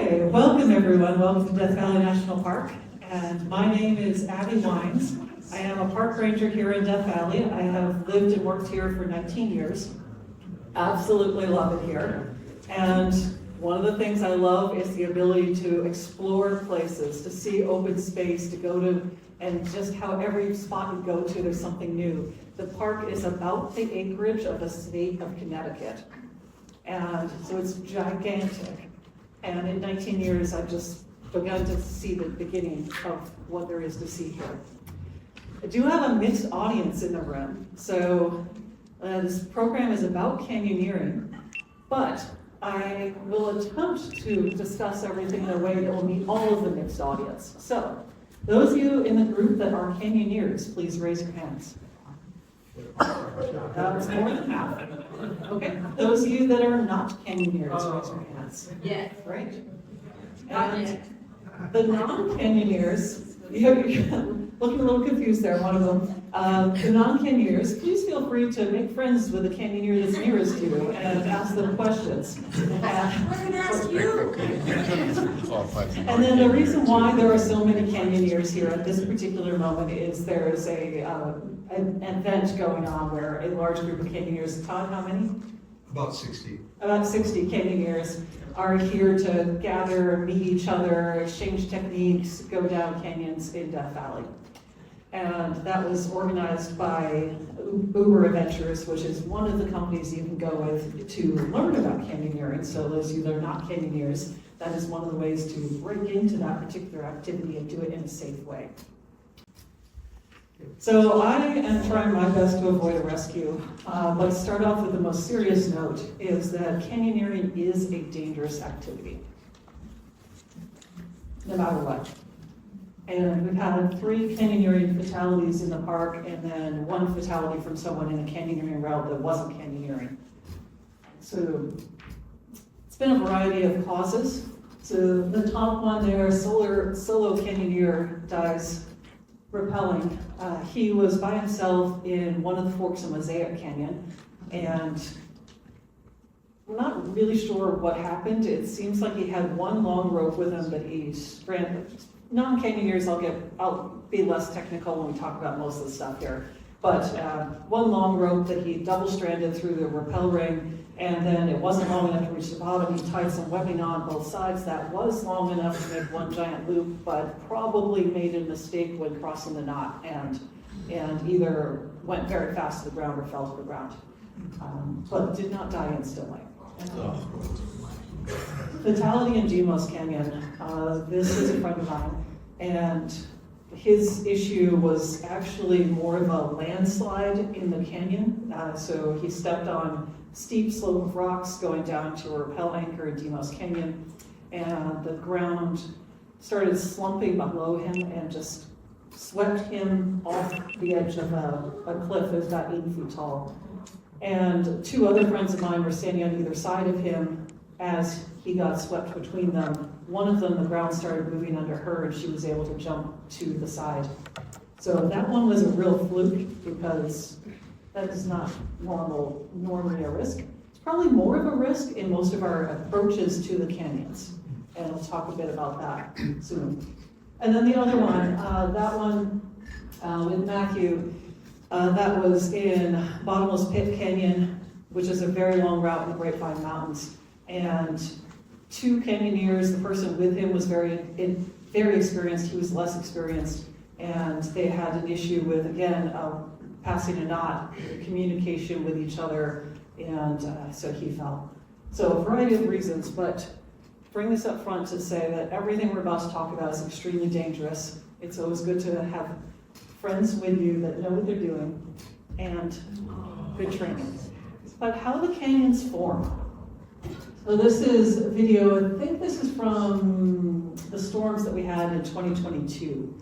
Okay, welcome everyone. Welcome to Death Valley National Park. And my name is Abby Wines. I am a park ranger here in Death Valley. I have lived and worked here for 19 years. Absolutely love it here. And one of the things I love is the ability to explore places, to see open space, to go to, and just how every spot you go to, there's something new. The park is about the acreage of the state of Connecticut. And so it's gigantic. And in 19 years, I've just begun to see the beginning of what there is to see here. I do have a mixed audience in the room. So this program is about canyoneering, but I will attempt to discuss everything in a way that will meet all of the mixed audience. So those of you in the group that are canyoneers, please raise your hands. That's more than half. Okay, those of you that are not canyoneers, raise your hands. Yeah. Right? And the non-canyoneers, you're looking a little confused there, one of them. The non-canyoneers, please feel free to make friends with the canyoneer that's nearest you and ask them questions. We're going to ask you. And then the reason why there are so many canyoneers here at this particular moment is there's an event going on where a large group of canyoneers, Todd, how many? About 60. About 60 canyoneers are here to gather, meet each other, exchange techniques, go down canyons in Death Valley. And that was organized by UberFest, which is one of the companies you can go with to learn about canyoneering. So those of you that are not canyoneers, that is one of the ways to break into that particular activity and do it in a safe way. So I am trying my best to avoid a rescue. Let's start off with the most serious note, is that canyoneering is a dangerous activity, no matter what. And we've had 3 canyoneering fatalities in the park, and then 1 fatality from someone in a canyoneering route that wasn't canyoneering. So it's been a variety of causes. So the top one there, solo canyoneer dies rappelling. He was by himself in one of the forks of Mosaic Canyon, and I'm not really sure what happened. It seems like he had one long rope with him that he stranded. Non-canyoneers, I'll be less technical when we talk about most of the stuff here, but one long rope that he double-stranded through the rappel ring, and then it wasn't long enough to reach the bottom. He tied some webbing on both sides that was long enough to make one giant loop, but probably made a mistake when crossing the knot and either went very fast to the ground or fell to the ground, but did not die instantly. Fatality in Demos Canyon. This is a friend of mine, and his issue was actually more of a landslide in the canyon. So he stepped on steep slope of rocks going down to a rappel anchor in Demos Canyon, and the ground started slumping below him and just swept him off the edge of a cliff that was about 8 feet tall. And 2 other friends of mine were standing on either side of him as he got swept between them. One of them, the ground started moving under her, and she was able to jump to the side. So that one was a real fluke, because that is not normally a risk. It's probably more of a risk in most of our approaches to the canyons, and we'll talk a bit about that soon. And then the other one, that one with Matthew, that was in Bottomless Pit Canyon, which is a very long route in the Grapevine Mountains. And 2 canyoneers, the person with him was very experienced, he was less experienced, and they had an issue with, again, passing a knot, communication with each other, and so he fell. So a variety of reasons, but bring this up front to say that everything we're about to talk about is extremely dangerous. It's always good to have friends with you that know what they're doing and good training. But how the canyons form. So this is a video, I think this is from the storms that we had in 2022.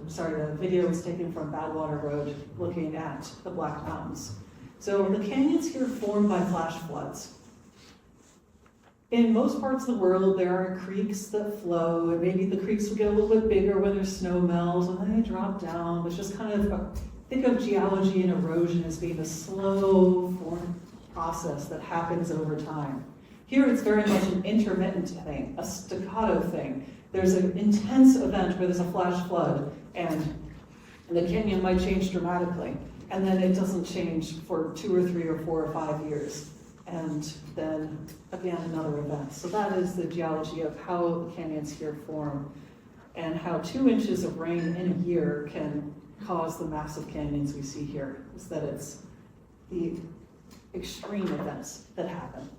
The video was taken from Badwater Road looking at the Black Mountains. So the canyons here formed by flash floods. In most parts of the world, there are creeks that flow, and maybe the creeks will get a little bit bigger when there's snow melt, and then they drop down. It's just kind of, think of geology and erosion as being a slow form process that happens over time. Here it's very much an intermittent thing, a staccato thing. There's an intense event where there's a flash flood, and the canyon might change dramatically, and then it doesn't change for 2 or 3 or 4 or 5 years, and then again another event. So that is the geology of how the canyons here form, and how 2 inches of rain in a year can cause the massive canyons we see here, is that it's the extreme events that happen.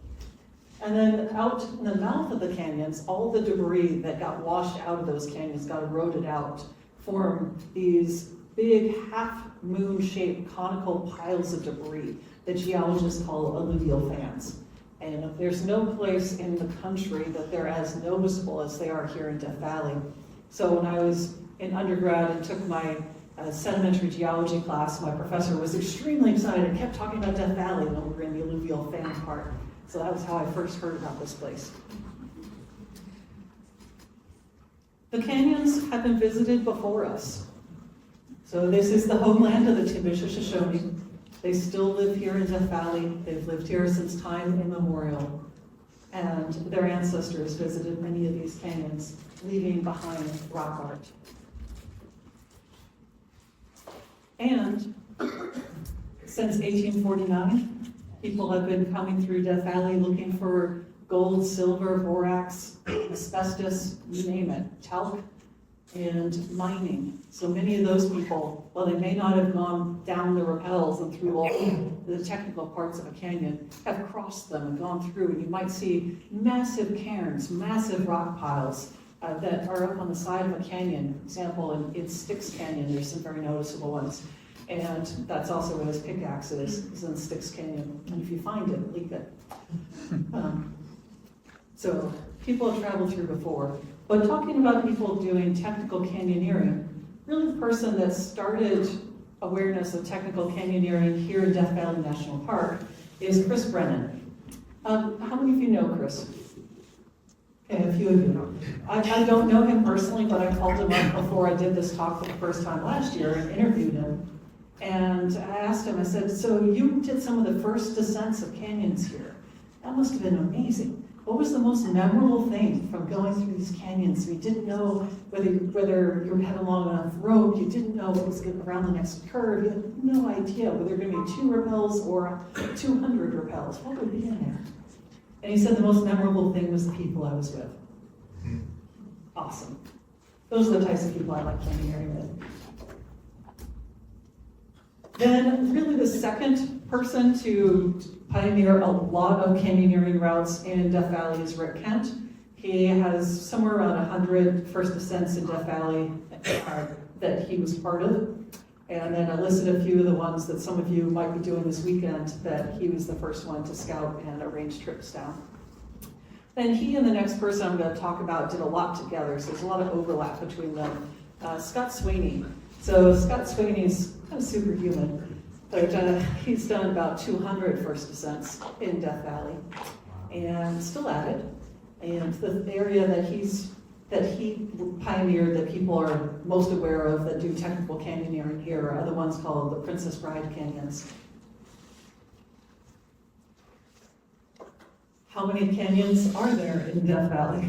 And then out in the mouth of the canyons, all the debris that got washed out of those canyons, got eroded out, form these big half-moon shaped conical piles of debris that geologists call alluvial fans. And there's no place in the country that they're as noticeable as they are here in Death Valley. So when I was in undergrad and took my sedimentary geology class, my professor was extremely excited and kept talking about Death Valley when we were in the alluvial fan part. So that was how I first heard about this place. The canyons have been visited before us. So this is the homeland of the Timbisha Shoshone. They still live here in Death Valley. They've lived here since time immemorial. And their ancestors visited many of these canyons, leaving behind rock art. And since 1849, people have been coming through Death Valley looking for gold, silver, borax, asbestos, you name it, talc, and mining. So many of those people, while they may not have gone down the rappels and through all the technical parts of a canyon, have crossed them and gone through. And you might see massive cairns, massive rock piles that are up on the side of a canyon. For example, in Styx Canyon, there's some very noticeable ones. And that's also where his pickaxe is in Styx Canyon. And if you find it, leave it. So people have traveled through before. But talking about people doing technical canyoneering, really the person that started awareness of technical canyoneering here in Death Valley National Park is Chris Brennan. How many of you know Chris? Okay, a few of you know. I don't know him personally, but I called him up before I did this talk for the first time last year and interviewed him. And I asked him, I said, so you did some of the first descents of canyons here. That must have been amazing. What was the most memorable thing from going through these canyons? You didn't know whether you had a long enough rope, you didn't know what was going around the next curve, you had no idea whether there were going to be 2 rappels or 200 rappels. What would be in there? And he said the most memorable thing was the people I was with. Awesome. Those are the types of people I like canyoneering with. Then really the second person to pioneer a lot of canyoneering routes in Death Valley is Rick Kent. He has somewhere around 100 first ascents in Death Valley that he was part of. And then I listed a few of the ones that some of you might be doing this weekend that he was the first one to scout and arrange trips down. Then he and the next person I'm going to talk about did a lot together, so there's a lot of overlap between them. Scott Sweeney. So Scott Sweeney's kind of superhuman, but he's done about 200 first ascents in Death Valley and still at it. And the area that he pioneered that people are most aware of that do technical canyoneering here are the ones called the Princess Bride Canyons. How many canyons are there in Death Valley?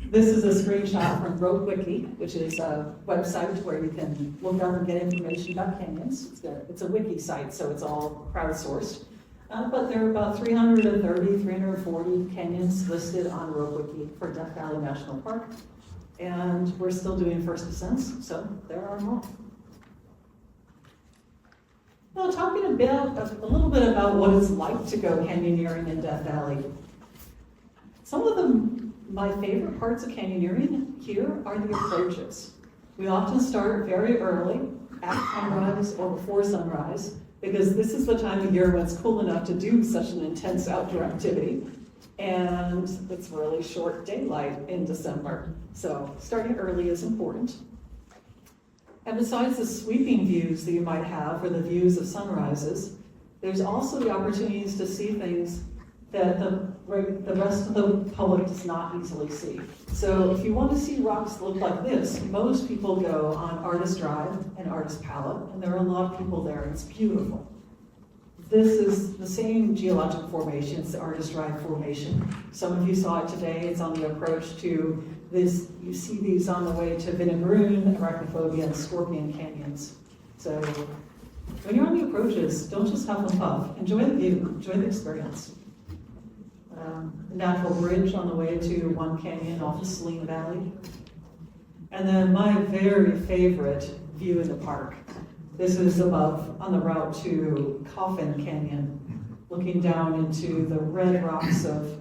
This is a screenshot from RopeWiki, which is a website where you can look up and get information about canyons. It's a wiki site, so it's all crowdsourced. But there are about 330, 340 canyons listed on RopeWiki for Death Valley National Park. And we're still doing first ascents, so there are more. Now, talking a little bit about what it's like to go canyoneering in Death Valley. Some of my favorite parts of canyoneering here are the approaches. We often start very early, at sunrise or before sunrise, because this is the time of year when it's cool enough to do such an intense outdoor activity. And it's really short daylight in December. So starting early is important. And besides the sweeping views that you might have, or the views of sunrises, there's also the opportunities to see things that the rest of the public does not easily see. So if you want to see rocks that look like this, most people go on Artist Drive and Artist Palette, and there are a lot of people there, and it's beautiful. this is the same geologic formation, it's the Artist Drive Formation. Some of you saw it today, it's on the approach to this, you see these on the way to Vinnagroon, Arachnophobia, and Scorpion Canyons. So when you're on the approaches, don't just have them puff, enjoy the view, enjoy the experience. Natural bridge on the way to one canyon off the Saline Valley. And then my very favorite view in the park. This is above on the route to Coffin Canyon, looking down into the red rocks of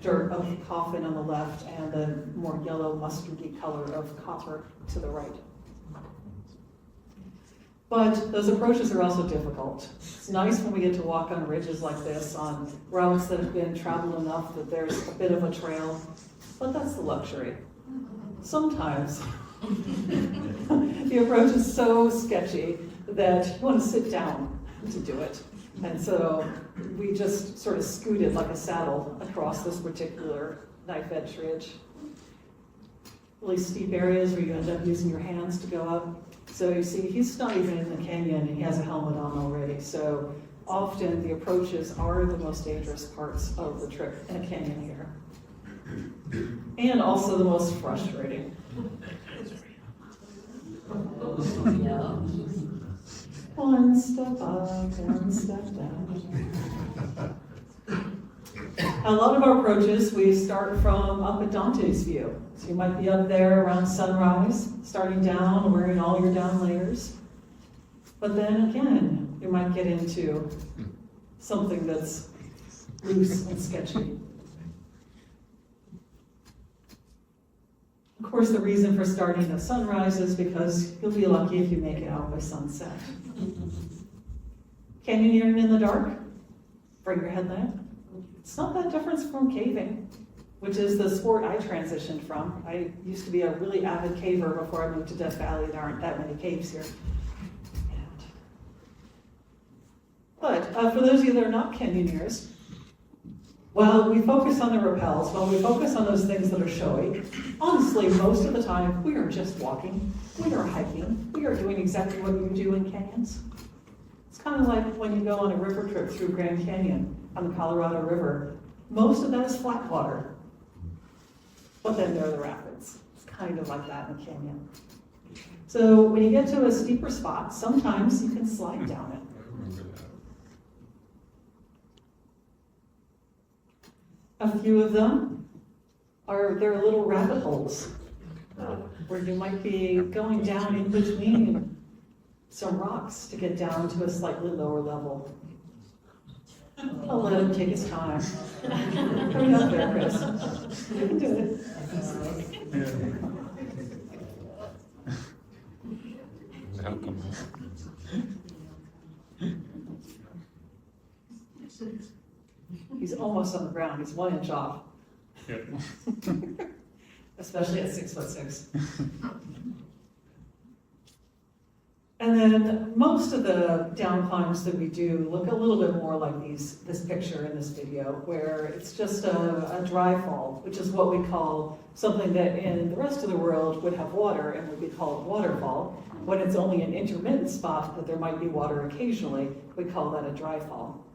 dirt of Coffin on the left and the more yellow mustardy color of copper to the right. But those approaches are also difficult. It's nice when we get to walk on ridges like this, on routes that have been traveled enough that there's a bit of a trail, but that's the luxury. Sometimes the approach is so sketchy that you want to sit down to do it. And so we just sort of scooted like a saddle across this particular knife edge ridge. Really steep areas where you end up using your hands to go up. So you see, he's not even in the canyon and he has a helmet on already. So often the approaches are the most dangerous parts of the trip in a canyon here. And also the most frustrating. One step up, one step down. A lot of our approaches, we start from up at Dante's view. So you might be up there around sunrise, starting down, wearing all your down layers. But then again, you might get into something that's loose and sketchy. Of course, the reason for starting at sunrise is because you'll be lucky if you make it out by sunset. Canyoneering in the dark, bring your headlamp. It's not that different from caving, which is the sport I transitioned from. I used to be a really avid caver before I moved to Death Valley. There aren't that many caves here. But for those of you that are not canyoneers, while we focus on the rappels, while we focus on those things that are showy, honestly, most of the time, we are just walking, we are hiking, we are doing exactly what you do in canyons. It's kind of like when you go on a river trip through Grand Canyon on the Colorado River. Most of that is flat water, but then there are the rapids. It's kind of like that in a canyon. So when you get to a steeper spot, sometimes you can slide down it. A few of them they're little rabbit holes where you might be going down in between some rocks to get down to a slightly lower level. I'll let him take his time. Hurry up there, Chris. You can do it. He's almost on the ground. He's 1 inch off. Yep. Especially at 6'6". And then most of the down climbs that we do look a little bit more like this picture in this video, where it's just a dry fall, which is what we call something that in the rest of the world would have water and would be called waterfall. When it's only an intermittent spot that there might be water occasionally, we call that a dry fall.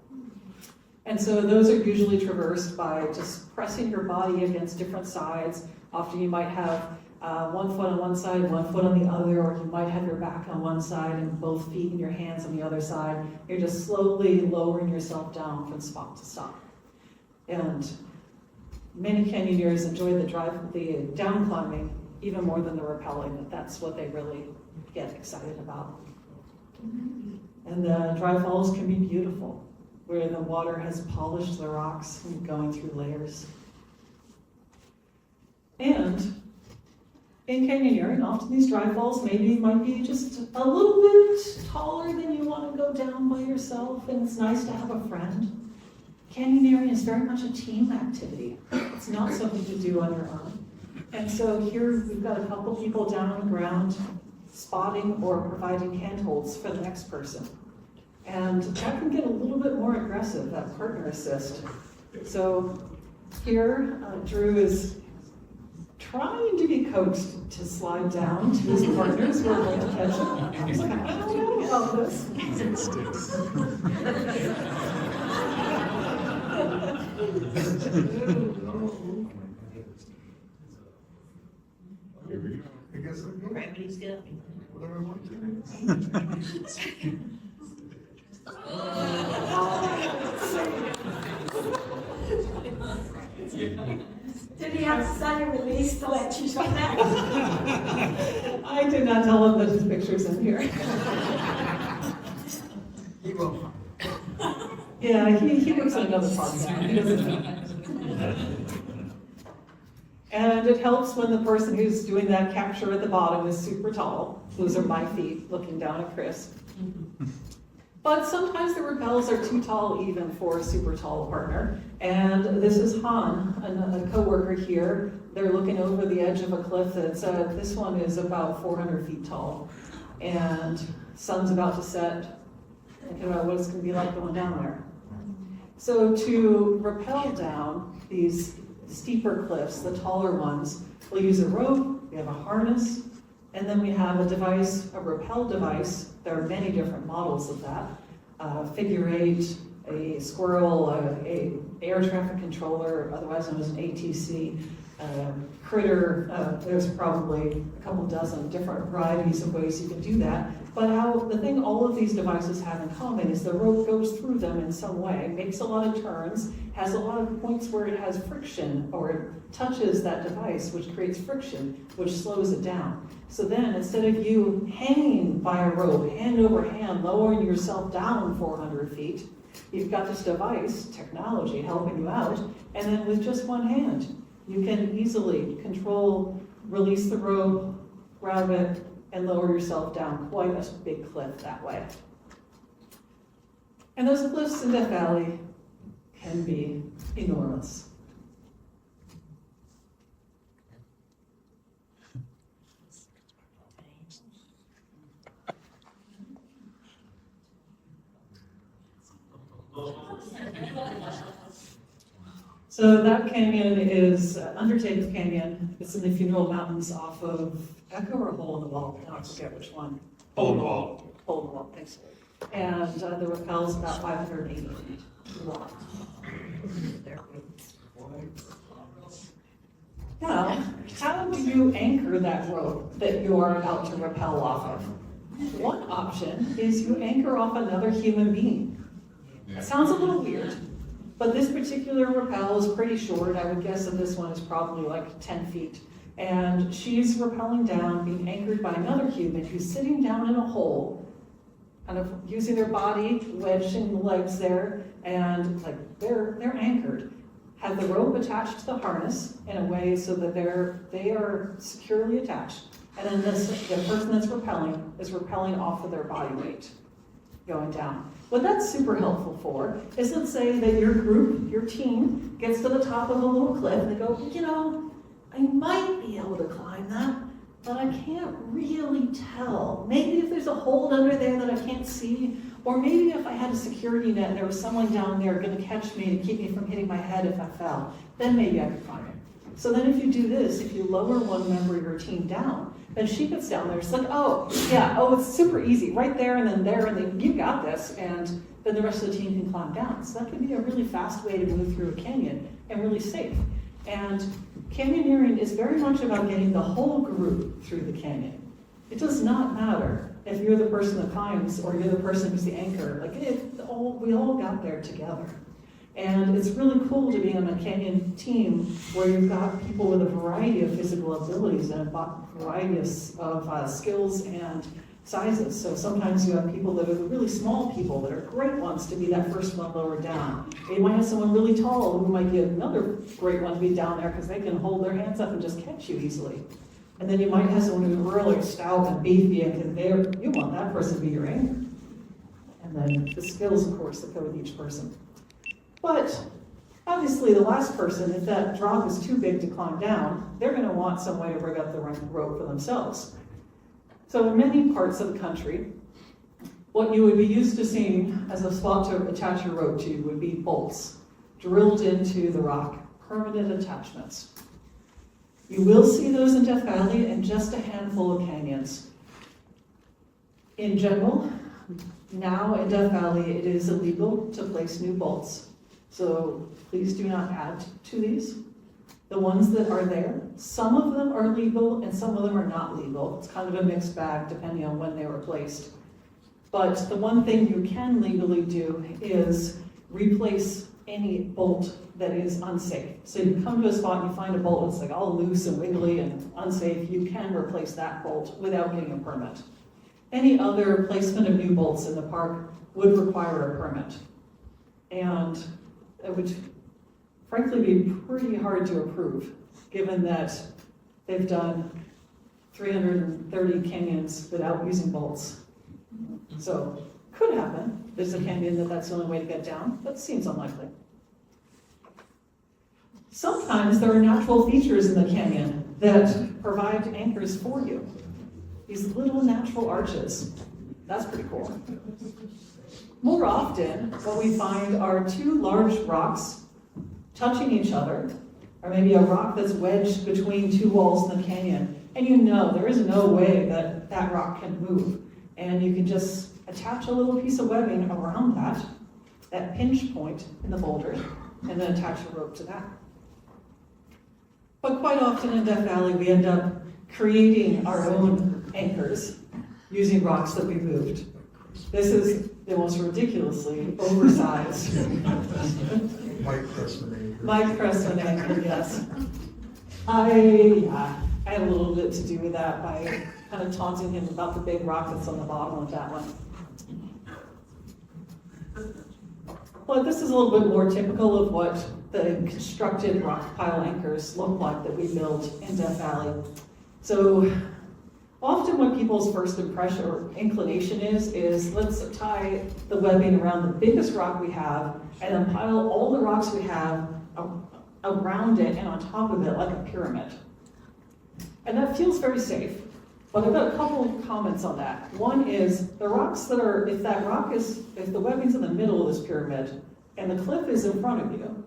And so those are usually traversed by just pressing your body against different sides. Often you might have 1 foot on one side, 1 foot on the other, or you might have your back on one side and both feet and your hands on the other side. You're just slowly lowering yourself down from spot to spot. And many canyoneers enjoy the down climbing even more than the rappelling. That's what they really get excited about. And the dry falls can be beautiful, where the water has polished the rocks and going through layers. And in canyoneering, often these dry falls might be just a little bit taller than you want to go down by yourself, and it's nice to have a friend. Canyoneering is very much a team activity. It's not something to do on your own. And so here we've got a couple people down on the ground spotting or providing handholds for the next person. And that can get a little bit more aggressive, that partner assist. So here, Drew is trying to be coaxed to slide down to his partners who are going to catch him. He's like, I don't know about this. Here we go. I guess I'll go. Gravity's good. Whatever I want to. Did he have to sign a release to let you come back? I did not tell him that his picture's in here. He will. Yeah, he works on another park now. He doesn't know. And it helps when the person who's doing that capture at the bottom is super tall. Those are my feet looking down at Chris. But sometimes the rappels are too tall even for a super tall partner. And this is Han, a coworker here. They're looking over the edge of a cliff that's, this one is about 400 feet tall. And sun's about to set. Thinking about what it's gonna be like going down there. So to rappel down these steeper cliffs, the taller ones, we'll use a rope, we have a harness, and then we have a device, a rappel device. There are many different models of that. Figure 8, a squirrel, a air traffic controller, otherwise known as an ATC, critter. There's probably a couple dozen different varieties of ways you can do that. But the thing all of these devices have in common is the rope goes through them in some way, makes a lot of turns, has a lot of points where it has friction or it touches that device, which creates friction, which slows it down. So then instead of you hanging by a rope, hand over hand, lowering yourself down 400 feet, you've got this device, technology, helping you out, and then with just one hand, you can easily control, release the rope, grab it, and lower yourself down quite a big cliff that way. And those cliffs in Death Valley can be enormous. So that canyon is Undertaker Canyon. It's in the Funeral Mountains off of Echo or Hole in the Wall. I forget which one. Hole in the Wall. Hole in the Wall, thanks. And the rappel's about 580 feet long. Now, how do you anchor that rope that you are about to rappel off of? One option is you anchor off another human being. It sounds a little weird, but this particular rappel is pretty short. I would guess that this one is probably like 10 feet. And she's rappelling down, being anchored by another human who's sitting down in a hole, kind of using their body, wedging the legs there, and like they're anchored. Have the rope attached to the harness in a way so that they are securely attached. And then the person that's rappelling is rappelling off of their body weight, going down. What that's super helpful for is, let's say that your group, your team, gets to the top of a little cliff and they go, you know, I might be able to climb that, but I can't really tell. Maybe if there's a hold under there that I can't see, or maybe if I had a security net and there was someone down there going to catch me to keep me from hitting my head if I fell, then maybe I could climb it. So then if you do this, if you lower one member of your team down, then she gets down there. It's like, oh, yeah, oh, it's super easy. Right there and then you got this. And then the rest of the team can climb down. So that can be a really fast way to move through a canyon and really safe. And canyoneering is very much about getting the whole group through the canyon. It does not matter if you're the person that climbs or you're the person who's the anchor. Like, we all got there together. And it's really cool to be on a canyon team where you've got people with a variety of physical abilities and a variety of skills and sizes. So sometimes you have people that are the really small people that are great ones to be that first one lowered down. You might have someone really tall who might be another great one to be down there because they can hold their hands up and just catch you easily. And then you might have someone who's really stout and beefy and you want that person to be your anchor. And then the skills, of course, that go with each person. But obviously the last person, if that drop is too big to climb down, they're going to want some way to bring up the rope for themselves. So in many parts of the country, what you would be used to seeing as a spot to attach your rope to would be bolts drilled into the rock, permanent attachments. You will see those in Death Valley and just a handful of canyons. In general, now in Death Valley, it is illegal to place new bolts. So please do not add to these. The ones that are there, some of them are legal and some of them are not legal. It's kind of a mixed bag depending on when they were placed. But the one thing you can legally do is replace any bolt that is unsafe. So you come to a spot and you find a bolt that's like all loose and wiggly and unsafe, you can replace that bolt without getting a permit. Any other placement of new bolts in the park would require a permit. And it would frankly be pretty hard to approve, given that they've done 330 canyons without using bolts. So, could happen. There's a canyon that's the only way to get down, but seems unlikely. Sometimes there are natural features in the canyon that provide anchors for you. These little natural arches. That's pretty cool. More often, what we find are two large rocks touching each other, or maybe a rock that's wedged between two walls in the canyon, and you know there is no way that that rock can move. And you can just attach a little piece of webbing around that pinch point in the boulder, and then attach a rope to that. But quite often in Death Valley, we end up creating our own anchors using rocks that we moved. This is the most ridiculously oversized Mike Cressman anchor. Mike Cressman anchor, yes. I had a little bit to do with that by kind of taunting him about the big rock that's on the bottom of that one. But this is a little bit more typical of what the constructed rock pile anchors look like that we build in Death Valley. So often what people's first impression or inclination is let's tie the webbing around the biggest rock we have and then pile all the rocks we have around it and on top of it like a pyramid. And that feels very safe. But I've got a couple of comments on that. One is the rocks that are, if the webbing's in the middle of this pyramid and the cliff is in front of you,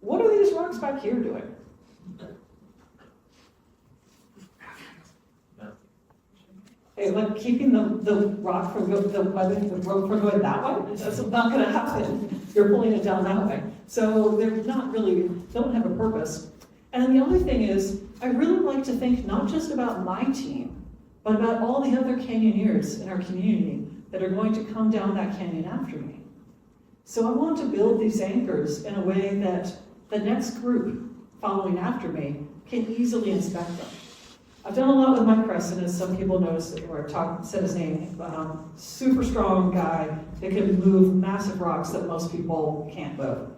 what are these rocks back here doing? Hey, like keeping the rock from the webbing, the rope from going that way? That's not gonna happen. You're pulling it down that way. So they're not really, don't have a purpose. And then the other thing is, I really like to think not just about my team, but about all the other canyoneers in our community that are going to come down that canyon after me. So I want to build these anchors in a way that the next group following after me can easily inspect them. I've done a lot with Mike Crescent, as some people noticed, or said his name, super strong guy that can move massive rocks that most people can't move.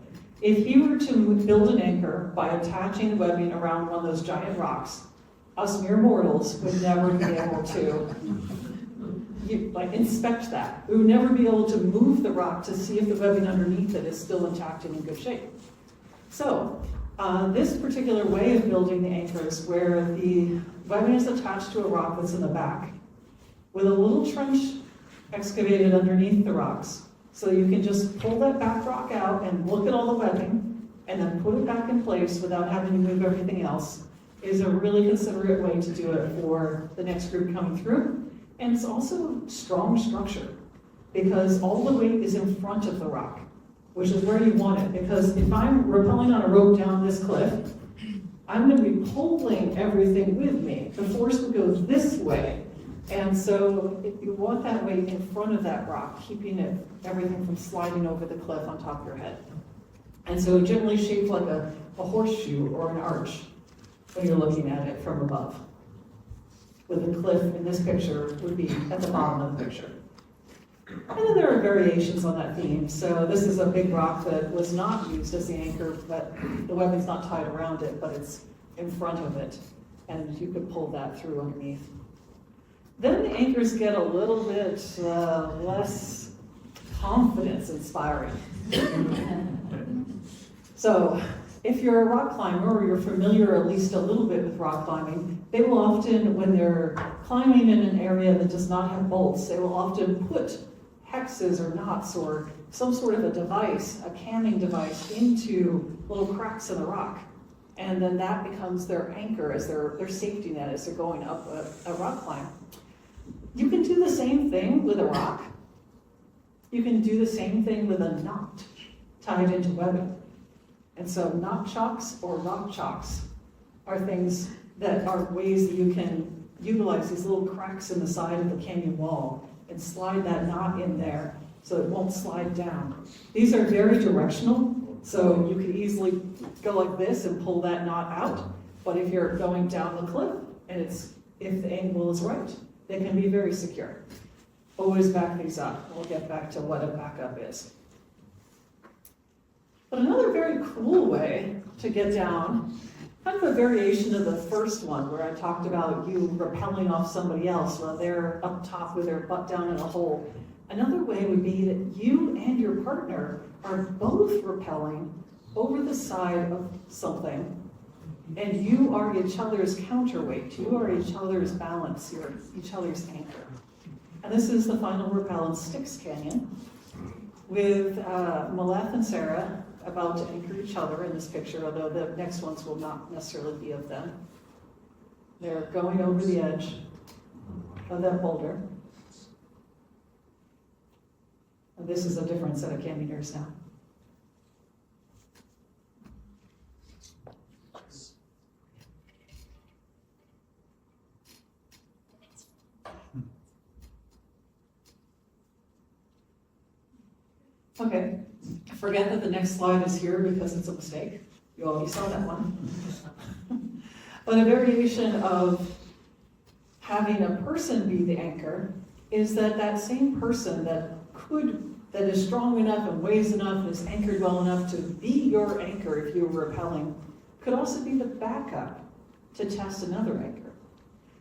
If he were to build an anchor by attaching webbing around one of those giant rocks, us mere mortals would never be able to inspect that. We would never be able to move the rock to see if the webbing underneath it is still intact and in good shape. So, this particular way of building the anchors, where the webbing is attached to a rock that's in the back, with a little trench excavated underneath the rocks, so you can just pull that back rock out and look at all the webbing, and then put it back in place without having to move everything else, is a really considerate way to do it for the next group coming through. And it's also strong structure, because all the weight is in front of the rock, which is where you want it. Because if I'm rappelling on a rope down this cliff, I'm going to be pulling everything with me. The force would go this way. And so you want that weight in front of that rock, keeping everything from sliding over the cliff on top of your head. And so generally shaped like a horseshoe or an arch when you're looking at it from above. With the cliff in this picture would be at the bottom of the picture. And then there are variations on that theme. So this is a big rock that was not used as the anchor, but the webbing's not tied around it, but it's in front of it. And you could pull that through underneath. Then the anchors get a little bit less confidence-inspiring. So if you're a rock climber, or you're familiar at least a little bit with rock climbing, they will often, when they're climbing in an area that does not have bolts, they will often put hexes or knots or some sort of a device, a camming device, into little cracks in the rock. and then that becomes their anchor as their safety net as they're going up a rock climb. You can do the same thing with a rock. You can do the same thing with a knot tied into webbing. And so knot chocks or rock chocks are things that are ways that you can utilize these little cracks in the side of the canyon wall and slide that knot in there so it won't slide down. These are very directional, so you could easily go like this and pull that knot out. But if you're going down the cliff and if the angle is right, they can be very secure. Always back these up. We'll get back to what a backup is. But another very cool way to get down, kind of a variation of the first one where I talked about you rappelling off somebody else while they're up top with their butt down in a hole. Another way would be that you and your partner are both rappelling over the side of something, and you are each other's counterweight. You are each other's balance. You're each other's anchor. And this is the final rappel in Styx Canyon with Maleth and Sarah about to anchor each other in this picture, although the next ones will not necessarily be of them. They're going over the edge of that boulder. And this is a different set of canyoneers now. Okay, forget that the next slide is here because it's a mistake. You already saw that one. But a variation of having a person be the anchor is that that same person that is strong enough and weighs enough and is anchored well enough to be your anchor if you were rappelling, could also be the backup to test another anchor.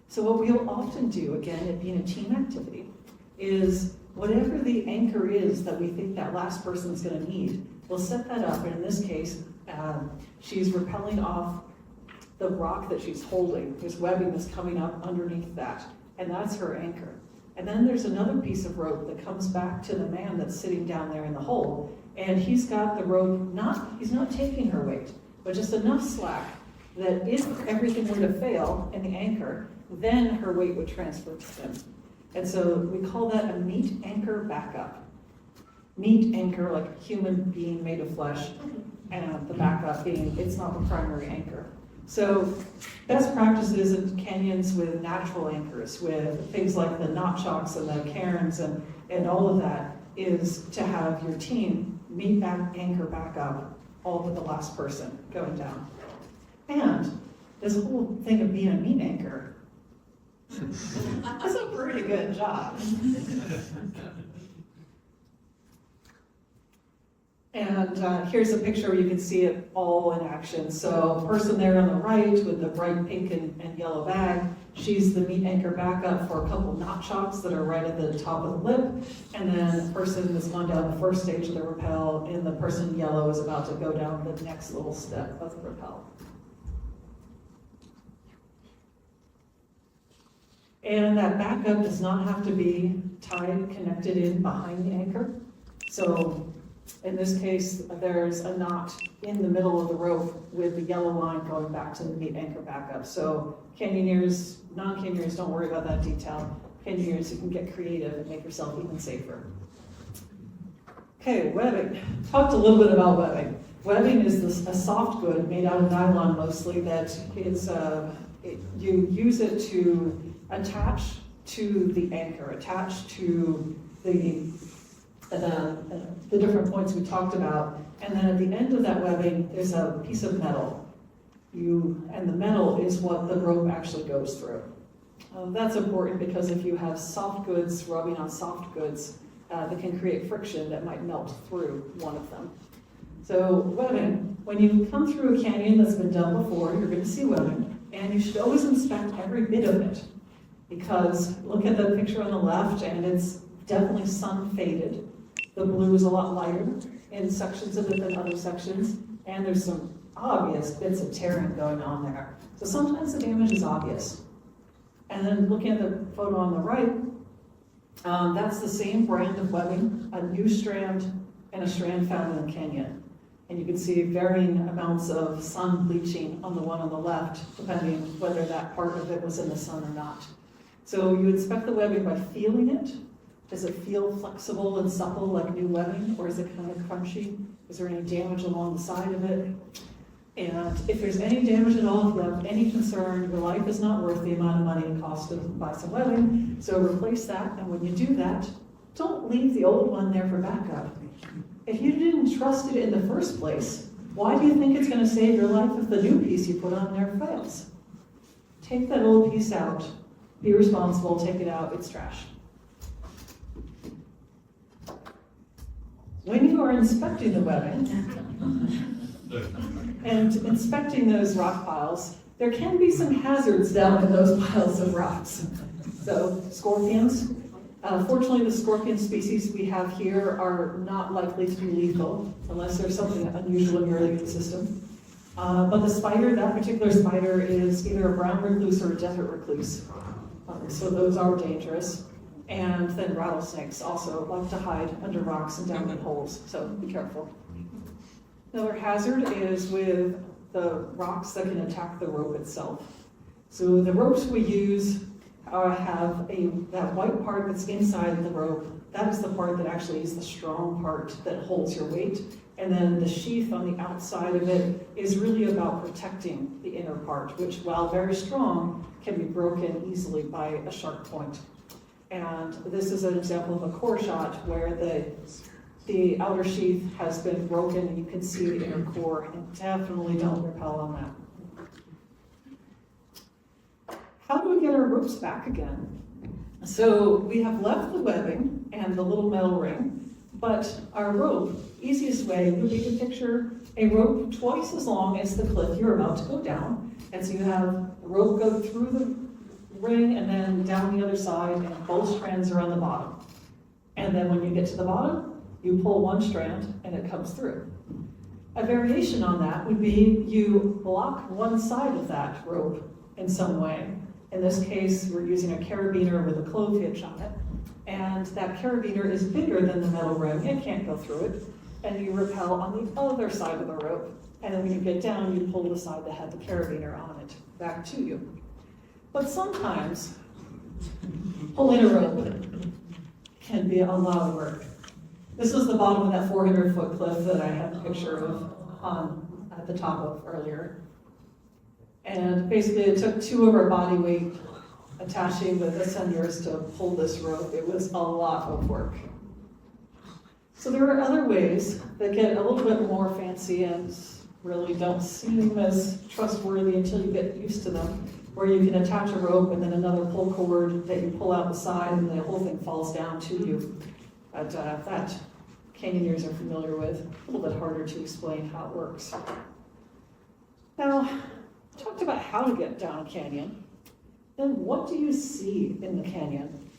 So what we'll often do, again, it being a team activity, is whatever the anchor is that we think that last person is going to need, we'll set that up, and in this case, she's rappelling off the rock that she's holding. There's webbing that's coming up underneath that, and that's her anchor. And then there's another piece of rope that comes back to the man that's sitting down there in the hole, and he's got the rope, he's not taking her weight, but just enough slack that if everything were to fail in the anchor, then her weight would transfer to him. And so we call that a meat anchor backup. Meat anchor, like a human being made of flesh, and the backup being, it's not the primary anchor. So best practices in canyons with natural anchors, with things like the knot chocks and the cairns and all of that, is to have your team meet anchor backup all but the last person going down. And this whole thing of being a meat anchor, that's a pretty good job. And here's a picture where you can see it all in action. So person there on the right with the bright pink and yellow bag, she's the meat anchor backup for a couple knot chocks that are right at the top of the lip. And then the person has gone down the first stage of the rappel, and the person in yellow is about to go down the next little step of the rappel. And that backup does not have to be tied, connected in behind the anchor. So in this case, there's a knot in the middle of the rope with the yellow line going back to the meat anchor backup. So canyoneers, non-canyoneers, don't worry about that detail. Canyoneers, you can get creative and make yourself even safer. Okay, webbing. Talked a little bit about webbing. Webbing is a soft good made out of nylon mostly that is, you use it to attach to the anchor, attach to the different points we talked about, and then at the end of that webbing, there's a piece of metal. And the metal is what the rope actually goes through. That's important because if you have soft goods rubbing on soft goods, that can create friction that might melt through one of them. So webbing, when you come through a canyon that's been done before, you're going to see webbing, and you should always inspect every bit of it. Because look at the picture on the left, and it's definitely sun faded. The blue is a lot lighter in sections of it than other sections, and there's some obvious bits of tearing going on there. So sometimes the damage is obvious. And then looking at the photo on the right, that's the same brand of webbing, a new strand and a strand found in the canyon. And you can see varying amounts of sun bleaching on the one on the left, depending whether that part of it was in the sun or not. So you inspect the webbing by feeling it. Does it feel flexible and supple like new webbing, or is it kind of crunchy? Is there any damage along the side of it? And if there's any damage at all, if you have any concern, your life is not worth the amount of money it costs to buy some webbing, so replace that. And when you do that, don't leave the old one there for backup. If you didn't trust it in the first place, why do you think it's going to save your life if the new piece you put on there fails? Take that old piece out. Be responsible, take it out, it's trash. When you are inspecting the webbing and inspecting those rock piles, there can be some hazards down in those piles of rocks. So scorpions, fortunately the scorpion species we have here are not likely to be lethal unless there's something unusual in your immune system. But the spider, that particular spider is either a brown recluse or a desert recluse. So those are dangerous. And then rattlesnakes also like to hide under rocks and down in holes, so be careful. Another hazard is with the rocks that can attack the rope itself. So the ropes we use have that white part that's inside the rope. That is the part that actually is the strong part that holds your weight. And then the sheath on the outside of it is really about protecting the inner part, which, while very strong, can be broken easily by a sharp point. And this is an example of a core shot where the outer sheath has been broken and you can see the inner core, and definitely don't rappel on that. How do we get our ropes back again? So we have left the webbing and the little metal ring, but our rope, easiest way would be to picture a rope twice as long as the cliff you're about to go down. And so you have the rope go through the ring and then down the other side, and both strands are on the bottom. And then when you get to the bottom, you pull one strand and it comes through. A variation on that would be you block one side of that rope in some way. In this case, we're using a carabiner with a clove hitch on it. And that carabiner is bigger than the metal ring, it can't go through it. And you rappel on the other side of the rope. And then when you get down, you pull the side that had the carabiner on it back to you. But sometimes, pulling a rope can be a lot of work. This was the bottom of that 400-foot cliff that I had a picture of at the top of earlier. And basically it took 2 of our body weight attaching the ascenders to pull this rope. It was a lot of work. So there are other ways that get a little bit more fancy and really don't seem as trustworthy until you get used to them, where you can attach a rope and then another pull cord that you pull out the side and the whole thing falls down to you. That canyoneers are familiar with. A little bit harder to explain how it works. Now, I talked about how to get down a canyon. Then what do you see in the canyon?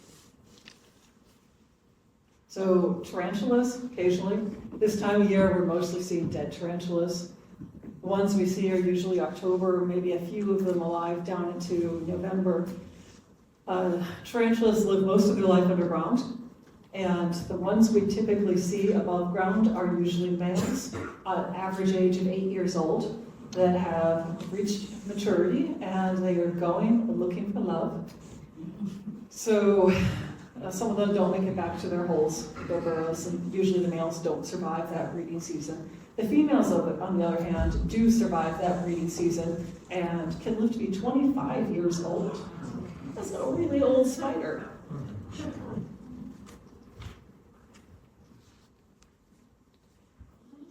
So tarantulas, occasionally. This time of year, we're mostly seeing dead tarantulas. The ones we see are usually October, maybe a few of them alive down into November. Tarantulas live most of their life underground, and the ones we typically see above ground are usually males, average age of 8 years old, that have reached maturity, and they are going looking for love. So some of them don't make it back to their holes, their burrows, and usually the males don't survive that breeding season. The females, on the other hand, do survive that breeding season and can live to be 25 years old. That's a really old spider.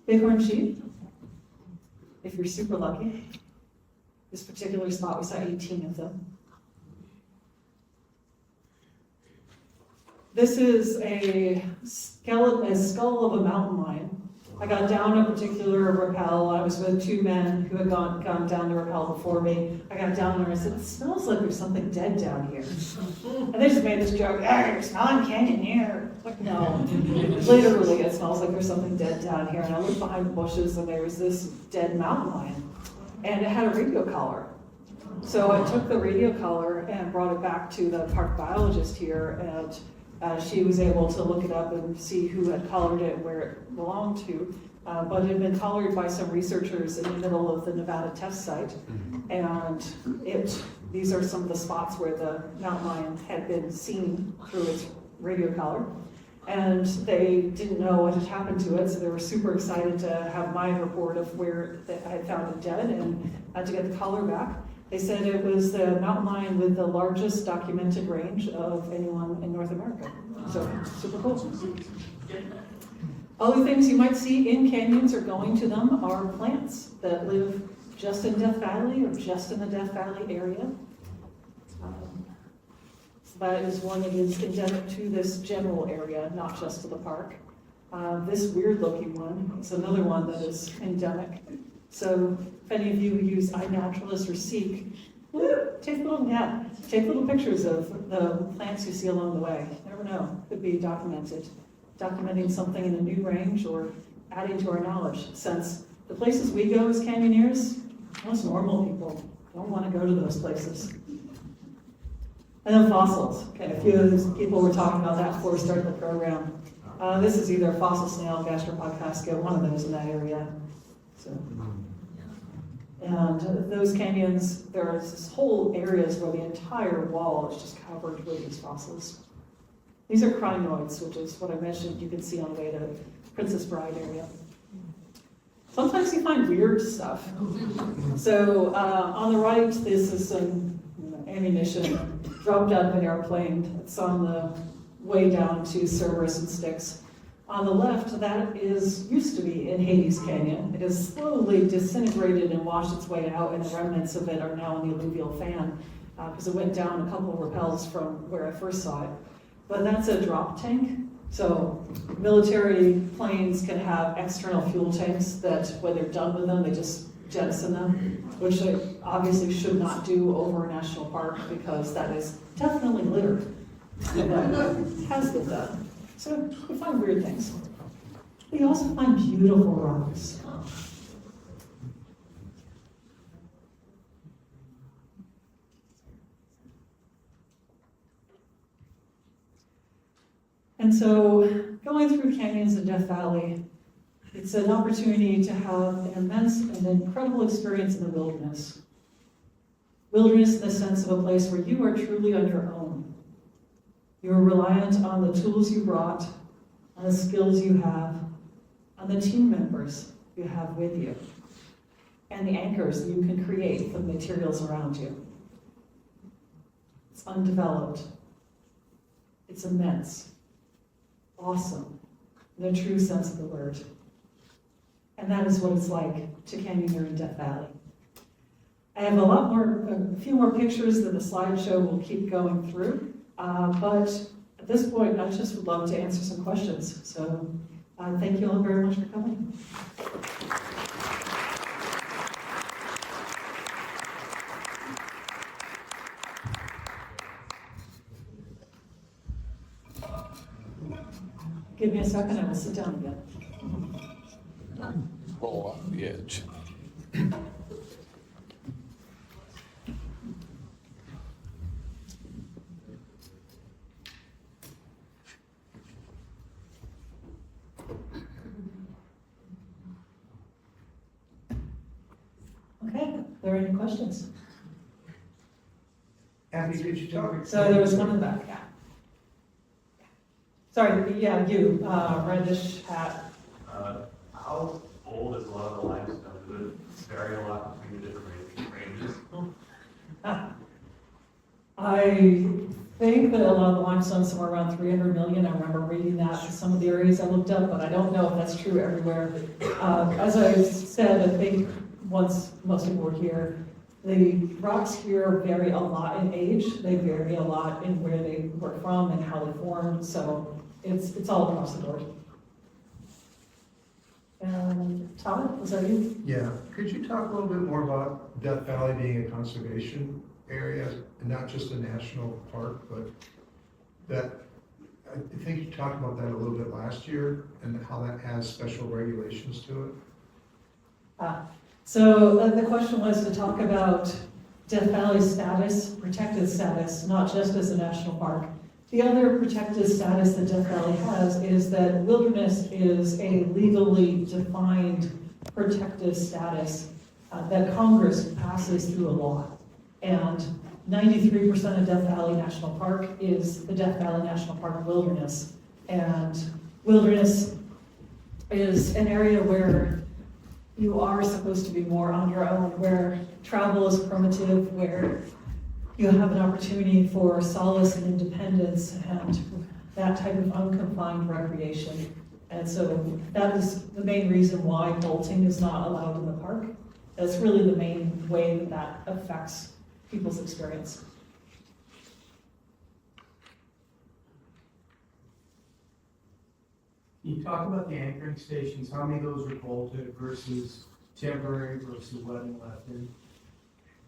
Bighorn sheep, if you're super lucky. This particular spot, we saw 18 of them. This is a skull of a mountain lion. I got down a particular rappel. I was with 2 men who had gone down the rappel before me. I got down there and I said, "It smells like there's something dead down here." And they just made this joke, "Hey, you're smelling canyoneer." Like, no, literally it smells like there's something dead down here. And I looked behind the bushes and there was this dead mountain lion. And it had a radio collar. So I took the radio collar and brought it back to the park biologist here, and she was able to look it up and see who had collared it and where it belonged to. but it had been collared by some researchers in the middle of the Nevada test site. And these are some of the spots where the mountain lion had been seen through its radio collar. And they didn't know what had happened to it, so they were super excited to have my report of where I had found it dead and to get the collar back. They said it was the mountain lion with the largest documented range of anyone in North America. So, super cool. Other things you might see in canyons or going to them are plants that live just in Death Valley or just in the Death Valley area. That is one that is endemic to this general area, not just to the park. This weird looking one is another one that is endemic. So if any of you use iNaturalist or Seek, take little pictures of the plants you see along the way. You never know, could be documented. Documenting something in a new range or adding to our knowledge, since the places we go as canyoneers, most normal people don't want to go to those places. And then fossils. Okay, a few of these people were talking about that before we started the program. This is either a fossil snail, gastropod casca, one of those in that area. So, and those canyons, there's this whole areas where the entire wall is just covered with these fossils. These are crinoids, which is what I mentioned you can see on the way to Princess Bride area. Sometimes you find weird stuff. So on the right, this is some ammunition dropped out of an airplane. It's on the way down to Cerberus and Styx. On the left, that used to be in Hades Canyon. It has slowly disintegrated and washed its way out, and the remnants of it are now in the alluvial fan because it went down a couple of rappels from where I first saw it. But that's a drop tank. So military planes can have external fuel tanks that when they're done with them, they just jettison them, which they obviously should not do over a national park because that is definitely litter. But it has been done. So we find weird things. We also find beautiful rocks. And so going through canyons in Death Valley, it's an opportunity to have an immense and incredible experience in the wilderness. Wilderness in the sense of a place where you are truly on your own. You are reliant on the tools you brought, on the skills you have, on the team members you have with you, and the anchors that you can create for the materials around you. It's undeveloped. It's immense. Awesome, in the true sense of the word. And that is what it's like to canyoneer in Death Valley. I have a few more pictures that the slideshow will keep going through, but at this point, I just would love to answer some questions. So thank you all very much for coming. Give me a second, I will sit down again. Roll off the edge. Okay, are there any questions? Abby, could you talk? So there was one in the back, yeah. Sorry, yeah, you, reddish hat. How old is a lot of the limestone? Does it vary a lot between the different ranges? I think that a lot of the limestone is somewhere around 300 million. I remember reading that in some of the areas I looked up, but I don't know if that's true everywhere. As I said, I think once most people were here, the rocks here vary a lot in age. They vary a lot in where they were from and how they formed. So it's all across the board. And Todd, was that you? Yeah, could you talk a little bit more about Death Valley being a conservation area and not just a national park, but that, I think you talked about that a little bit last year and how that has special regulations to it. So the question was to talk about Death Valley's status, protected status, not just as a national park. The other protected status that Death Valley has is that wilderness is a legally defined protected status that Congress passes through a law. And 93% of Death Valley National Park is the Death Valley National Park wilderness. And wilderness is an area where you are supposed to be more on your own, where travel is primitive, where you have an opportunity for solace and independence and that type of unconfined recreation. And so that is the main reason why bolting is not allowed in the park. That's really the main way that that affects people's experience. Can you talk about the anchoring stations? How many of those are bolted versus temporary versus letting left in?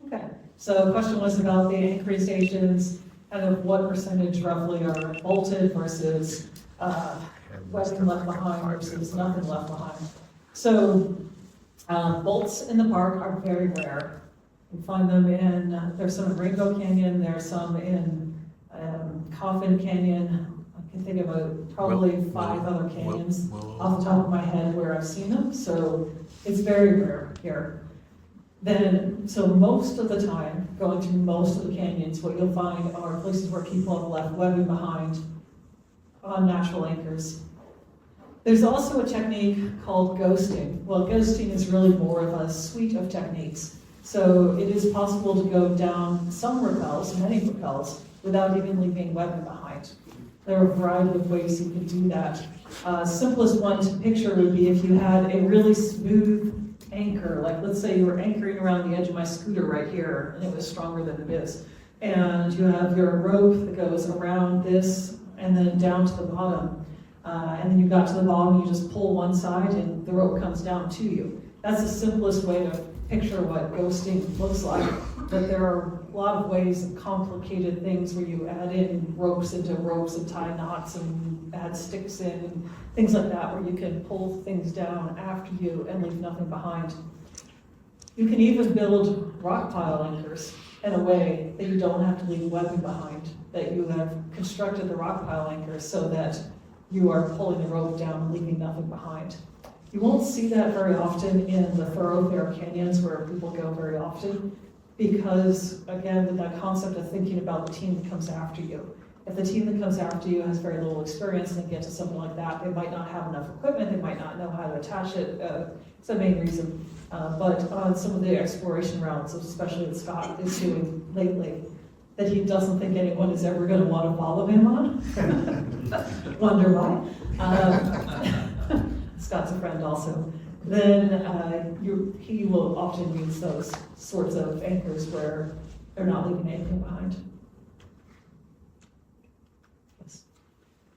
Okay, so the question was about the anchoring stations, kind of what percentage roughly are bolted versus webbing left behind versus nothing left behind. So bolts in the park are very rare. You find them in, there's some in Rainbow Canyon, there's some in Coffin Canyon. I can think of probably 5 other canyons off the top of my head where I've seen them, so it's very rare here. Then, so most of the time, going through most of the canyons, what you'll find are places where people have left webbing behind on natural anchors. There's also a technique called ghosting. Well, ghosting is really more of a suite of techniques. So it is possible to go down some rappels, many rappels, without even leaving webbing behind. There are a variety of ways you can do that. Simplest one to picture would be if you had a really smooth anchor, like let's say you were anchoring around the edge of my scooter right here, and it was stronger than it is. And you have your rope that goes around this and then down to the bottom. And then you got to the bottom, you just pull one side and the rope comes down to you. That's the simplest way to picture what ghosting looks like. But there are a lot of ways and complicated things where you add in ropes into ropes and tie knots and add sticks in and things like that, where you can pull things down after you and leave nothing behind. You can even build rock pile anchors in a way that you don't have to leave webbing behind, that you have constructed the rock pile anchors so that you are pulling the rope down and leaving nothing behind. You won't see that very often in the thoroughfare canyons where people go very often, because again, with that concept of thinking about the team that comes after you. If the team that comes after you has very little experience and they get to something like that, they might not have enough equipment, they might not know how to attach it. It's the main reason. But on some of the exploration routes, especially that Scott is doing lately, that he doesn't think anyone is ever going to want to follow him on. Wonder why. Scott's a friend also. Then he will often use those sorts of anchors where they're not leaving anything behind. Yes.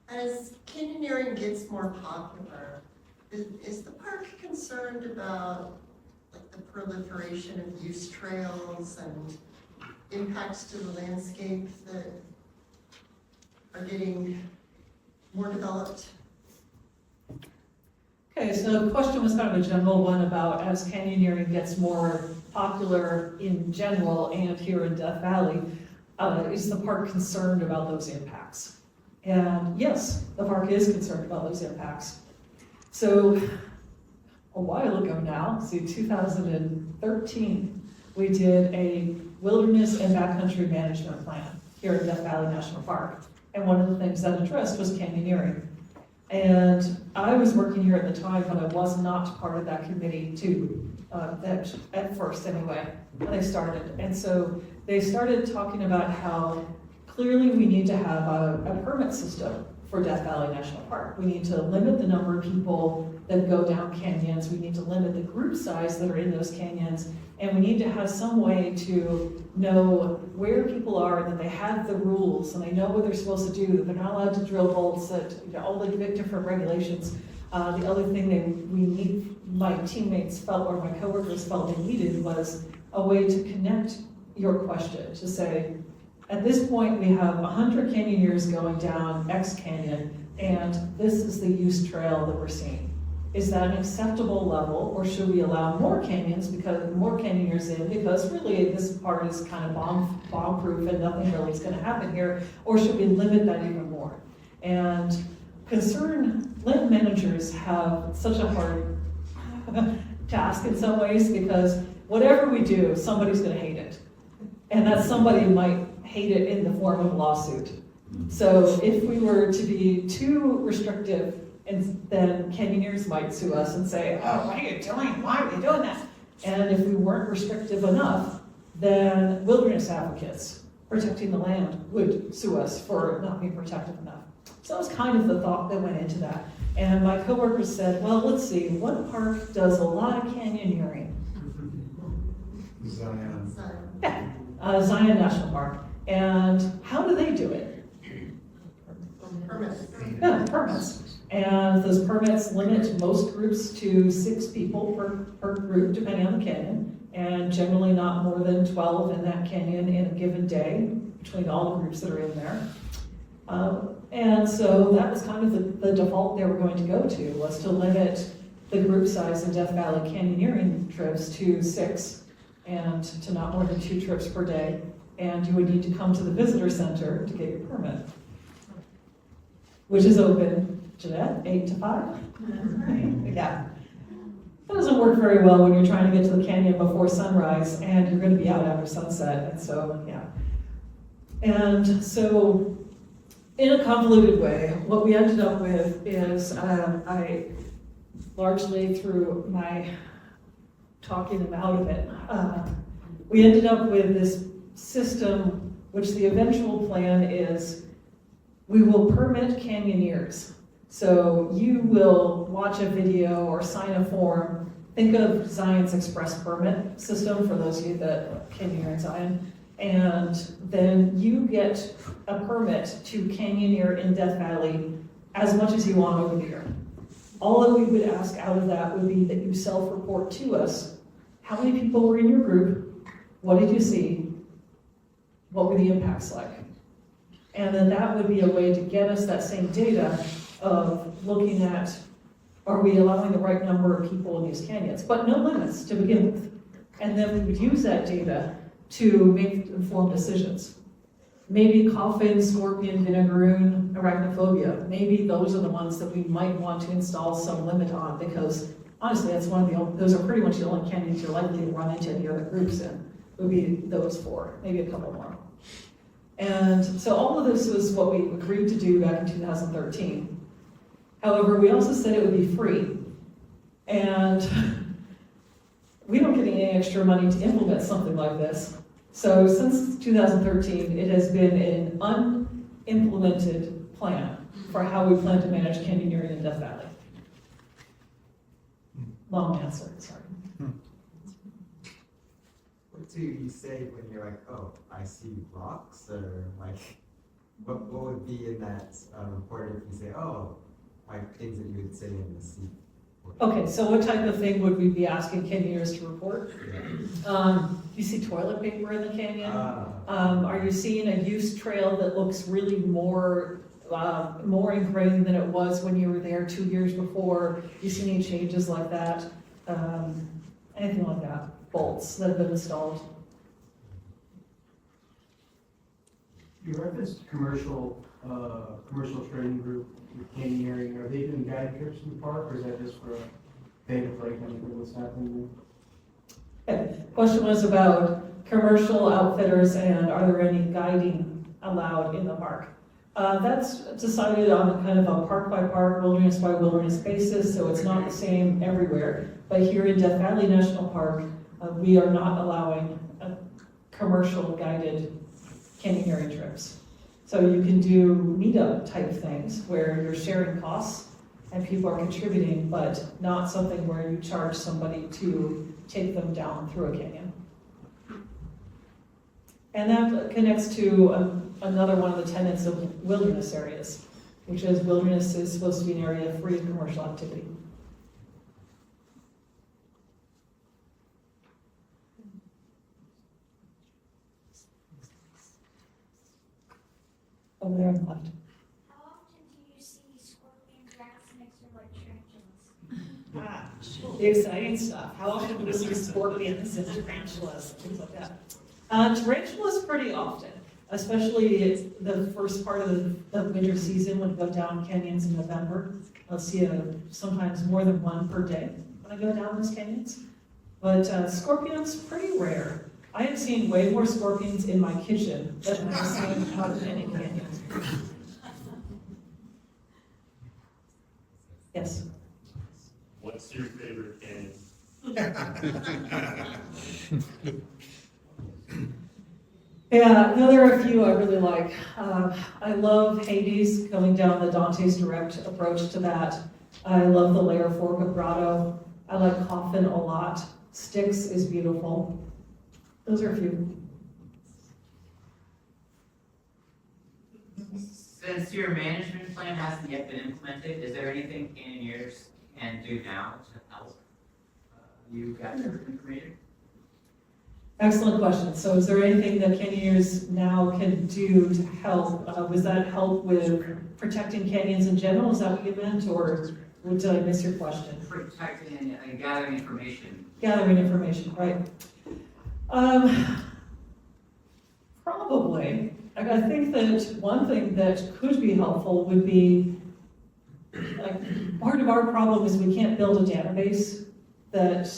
As canyoneering gets more popular, is the park concerned about like the proliferation of use trails and impacts to the landscape that are getting more developed? Okay, so the question was kind of a general one about as canyoneering gets more popular in general and here in Death Valley, is the park concerned about those impacts? And yes, the park is concerned about those impacts. So a while ago now, 2013, we did a wilderness and backcountry management plan here at Death Valley National Park. And one of the things that addressed was canyoneering. And I was working here at the time, but I was not part of that committee that at first anyway, when they started. And so they started talking about how clearly we need to have a permit system for Death Valley National Park. We need to limit the number of people that go down canyons. We need to limit the group size that are in those canyons. And we need to have some way to know where people are, that they have the rules and they know what they're supposed to do, that they're not allowed to drill bolts, that all the different regulations. The other thing my teammates felt, or my coworkers felt they needed, was a way to connect your question, to say, at this point we have 100 canyoneers going down X canyon, and this is the use trail that we're seeing. Is that an acceptable level, or should we allow more canyons because more canyoneers in? Because really, this part is kind of bomb-proof and nothing really is going to happen here. Or should we limit that even more? And land managers have such a hard task in some ways because whatever we do, somebody's going to hate it, and that somebody might hate it in the form of a lawsuit. So if we were to be too restrictive, and then canyoneers might sue us and say, oh, what are you doing? Why are you doing that? And if we weren't restrictive enough, then wilderness advocates protecting the land would sue us for not being protective enough. So that was kind of the thought that went into that. And my coworkers said, well, let's see, what park does a lot of canyoneering? Zion. So, Zion National Park. And how do they do it? permits. Yeah, permits. And those permits limit most groups to 6 people per group, depending on the canyon, and generally not more than 12 in that canyon in a given day between all the groups that are in there. And so that was kind of the default they were going to go to, was to limit the group size in Death Valley canyoneering trips to 6 and to not more than 2 trips per day. And you would need to come to the visitor center to get your permit, which is open, Jeanette, 8 to 5. Yeah. That doesn't work very well when you're trying to get to the canyon before sunrise and you're going to be out after sunset. And so, yeah. And so, in a convoluted way, what we ended up with is I largely through my talking them out of it, we ended up with this system, which the eventual plan is we will permit canyoneers. So you will watch a video or sign a form. Think of Zion's express permit system for those of you that canyoneer in Zion. And then you get a permit to canyoneer in Death Valley as much as you want over the year. All that we would ask out of that would be that you self-report to us how many people were in your group, what did you see, what were the impacts like. And then that would be a way to get us that same data of looking at, are we allowing the right number of people in these canyons, but no limits to begin with. And then we would use that data to make informed decisions. Maybe coffin, scorpion, vinegaroon, arachnophobia, maybe those are the ones that we might want to install some limit on, because honestly, that's one of the only, those are pretty much the only canyons you're likely to run into any other groups in, would be those 4, maybe a couple more. And so all of this was what we agreed to do back in 2013. However, we also said it would be free. And we don't get any extra money to implement something like this. So since 2013, it has been an unimplemented plan for how we plan to manage canyoneering in Death Valley. Long answer, sorry. What do you say when you're like, oh, I see rocks, or like, what would be in that report if you say, oh, like things that you would say in the sea? Okay, so what type of thing would we be asking canyoneers to report? You see toilet paper in the canyon? Are you seeing a use trail that looks really more ingrained than it was when you were there 2 years before? You see any changes like that? Anything like that? Bolts that have been installed? You referenced commercial training group with canyoneering. Are they doing guided trips in the park, or is that just for a day to break on what's happening there? Okay. Question was about commercial outfitters and are there any guiding allowed in the park? That's decided on kind of a park by park, wilderness by wilderness basis, so it's not the same everywhere. But here in Death Valley National Park, we are not allowing commercial guided canyoneering trips. So you can do meetup type things where you're sharing costs and people are contributing, but not something where you charge somebody to take them down through a canyon. And that connects to another one of the tenets of wilderness areas, which is wilderness is supposed to be an area free of commercial activity. Over there on the left. How often do you see scorpion grass next to like tarantulas? the exciting stuff. How often do we see scorpions and tarantulas, things like that? Tarantulas pretty often, especially the first part of the winter season when we go down canyons in November. I'll see sometimes more than one per day when I go down those canyons. But scorpions, pretty rare. I have seen way more scorpions in my kitchen than I've seen out in any canyon. Yes? What's your favorite canyon? Yeah, no, there are a few I really like. I love Hades, going down the Dante's direct approach to that. I love the Layer Fork of Grotto. I like Coffin a lot. Styx is beautiful. Those are a few. Since your management plan hasn't yet been implemented, is there anything Canyoneers can do now to help you guys information? Excellent question. So is there anything that Canyoneers now can do to help? Was that help with protecting canyons in general? Is that what you meant, or did I miss your question? Protecting and gathering information. Gathering information, right. Probably. I think that one thing that could be helpful would be, like, part of our problem is we can't build a database that,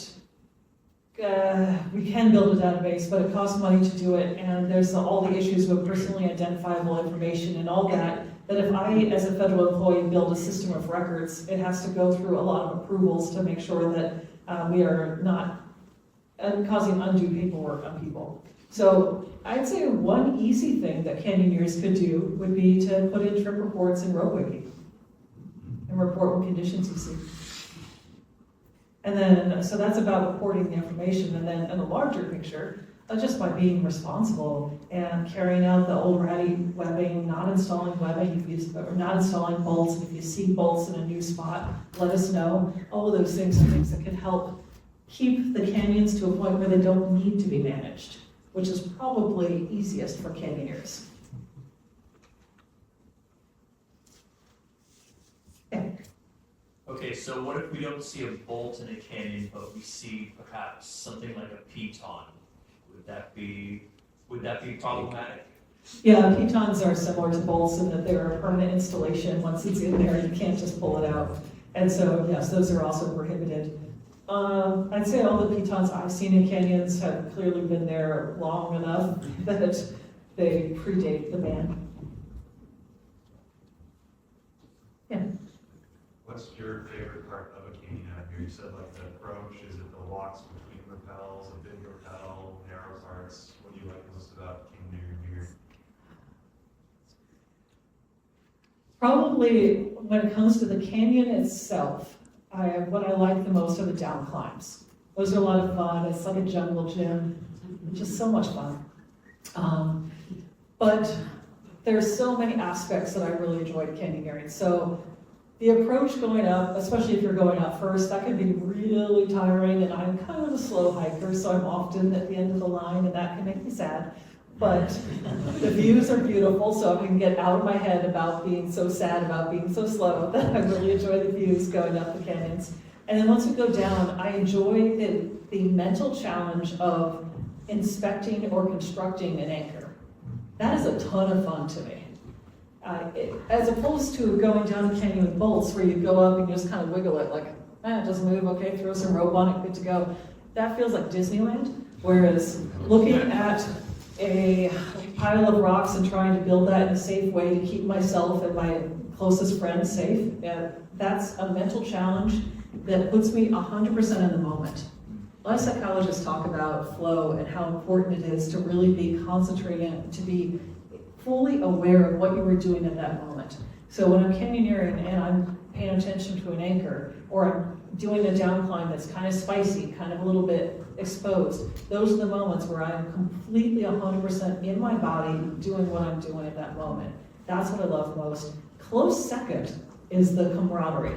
we can build a database, but it costs money to do it, and there's all the issues with personally identifiable information and all that, that if I, as a federal employee, build a system of records, it has to go through a lot of approvals to make sure that we are not causing undue paperwork on people. So I'd say one easy thing that Canyoneers could do would be to put in trip reports in RoadWiki and report what conditions you see. And then, so that's about reporting the information, and then in a larger picture, just by being responsible and carrying out the old ratty webbing, not installing webbing, or not installing bolts. If you see bolts in a new spot, let us know. All of those things are things that can help keep the canyons to a point where they don't need to be managed, which is probably easiest for Canyoneers. Yeah. Okay, so what if we don't see a bolt in a canyon, but we see perhaps something like a piton? Would that be problematic? Yeah, pitons are similar to bolts in that they're a permanent installation. Once it's in there, you can't just pull it out. And so, yes, those are also prohibited. I'd say all the pitons I've seen in canyons have clearly been there long enough that they predate the ban. Yeah. What's your favorite part of a canyon out here? You said like the approach, is it the walks between rappels, a big rappel, narrow parts? What do you like most about canyoneering here? Probably when it comes to the canyon itself, what I like the most are the down climbs. Those are a lot of fun. It's like a jungle gym, just so much fun. But there's so many aspects that I really enjoyed canyoneering. So the approach going up, especially if you're going up first, that can be really tiring, and I'm kind of a slow hiker, so I'm often at the end of the line, and that can make me sad. But the views are beautiful, so I can get out of my head about being so sad about being so slow that I really enjoy the views going up the canyons. And then once we go down, I enjoy the mental challenge of inspecting or constructing an anchor. That is a ton of fun to me. As opposed to going down a canyon with bolts where you go up and you just kind of wiggle it like, it doesn't move, okay, throw some rope on it, good to go. That feels like Disneyland. Whereas looking at a pile of rocks and trying to build that in a safe way to keep myself and my closest friends safe, that's a mental challenge that puts me 100% in the moment. A lot of psychologists talk about flow and how important it is to really be concentrating, to be fully aware of what you were doing at that moment. So when I'm canyoneering and I'm paying attention to an anchor, or I'm doing a down climb that's kind of spicy, kind of a little bit exposed, those are the moments where I'm completely 100% in my body doing what I'm doing at that moment. That's what I love most. Close second is the camaraderie.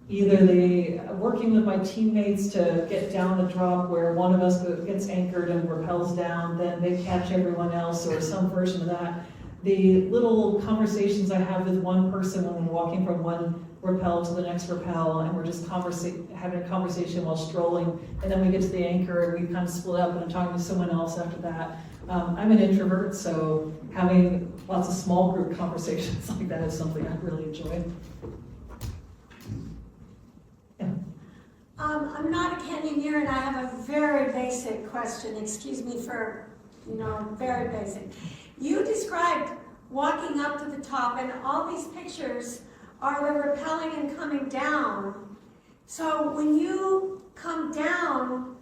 Either working with my teammates to get down the drop where one of us gets anchored and rappels down, then they catch everyone else, or some version of that. the little conversations I have with one person when we're walking from one rappel to the next rappel, and we're just having a conversation while strolling, and then we get to the anchor and we kind of split up and I'm talking to someone else after that. I'm an introvert, so having lots of small group conversations like that is something I really enjoy. Yeah. I'm not a canyoneer, and I have a very basic question. Excuse me for, very basic. You described walking up to the top, and all these pictures are the rappelling and coming down. So when you come down,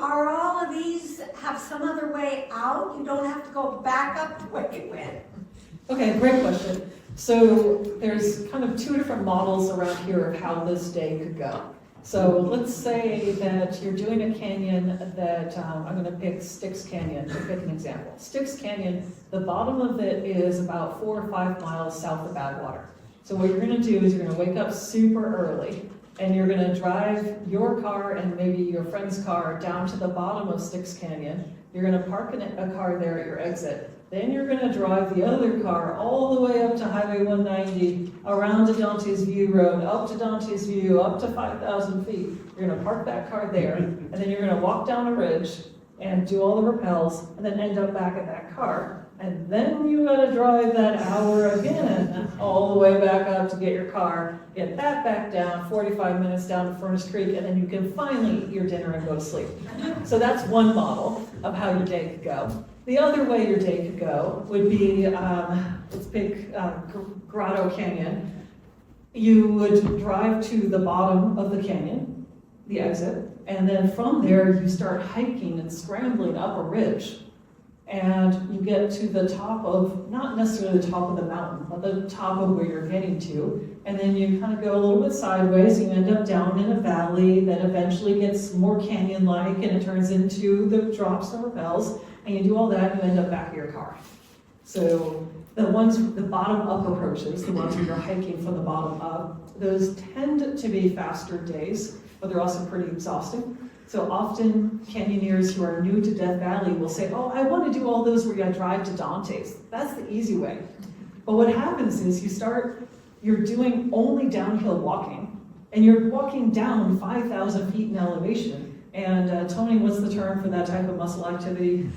are all of these have some other way out? You don't have to go back up the way you went? Okay, great question. So there's kind of two different models around here of how this day could go. So let's say that you're doing a canyon that, I'm gonna pick Styx Canyon to pick an example. Styx Canyon, the bottom of it is about 4 or 5 miles south of Badwater. So what you're gonna do is you're gonna wake up super early and you're gonna drive your car and maybe your friend's car down to the bottom of Styx Canyon. You're gonna park a car there at your exit. Then you're gonna drive the other car all the way up to Highway 190, around to Dante's View Road, up to Dante's View, up to 5,000 feet. You're gonna park that car there, and then you're gonna walk down a ridge and do all the rappels, and then end up back at that car. And then you gotta drive that hour again, all the way back up to get your car, get that back down, 45 minutes down to Furnace Creek, and then you can finally eat your dinner and go to sleep. So that's one model of how your day could go. The other way your day could go would be, let's pick Grotto Canyon. You would drive to the bottom of the canyon, the exit, and then from there you start hiking and scrambling up a ridge. And you get to the top of, not necessarily the top of the mountain, but the top of where you're getting to. And then you kind of go a little bit sideways, you end up down in a valley that eventually gets more canyon-like and it turns into the drops and rappels. And you do all that and you end up back at your car. So the bottom up approaches, the ones where you're hiking from the bottom up, those tend to be faster days, but they're also pretty exhausting. So often canyoneers who are new to Death Valley will say, oh, I want to do all those where you drive to Dante's. That's the easy way. But what happens is you're doing only downhill walking, and you're walking down 5,000 feet in elevation. And Tony, what's the term for that type of muscle activity?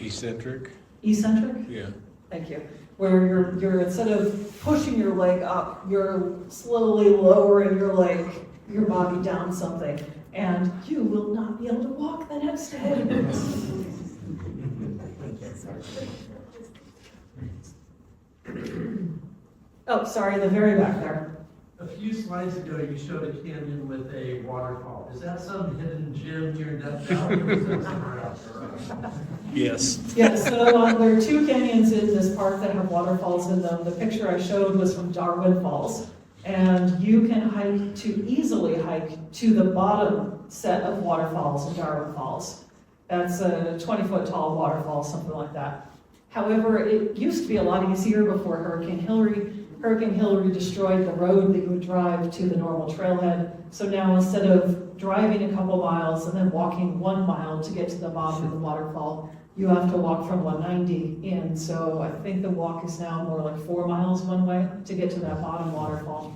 Eccentric? Eccentric? Yeah. Thank you. Where you're instead of pushing your leg up, you're slowly lowering your body down something. And you will not be able to walk the next day. Oh, sorry, the very back there. A few slides ago, you showed a canyon with a waterfall. Is that some hidden gem here in Death Valley, or is that somewhere else? Yes. Yeah, so there are 2 canyons in this park that have waterfalls in them. The picture I showed was from Darwin Falls. And you can easily hike to the bottom set of waterfalls in Darwin Falls. That's a 20-foot tall waterfall, something like that. However, it used to be a lot easier before Hurricane Hillary. Hurricane Hillary destroyed the road that you would drive to the normal trailhead. So now instead of driving a couple miles and then walking 1 mile to get to the bottom of the waterfall, you have to walk from 190 in. So I think the walk is now more like 4 miles one way to get to that bottom waterfall.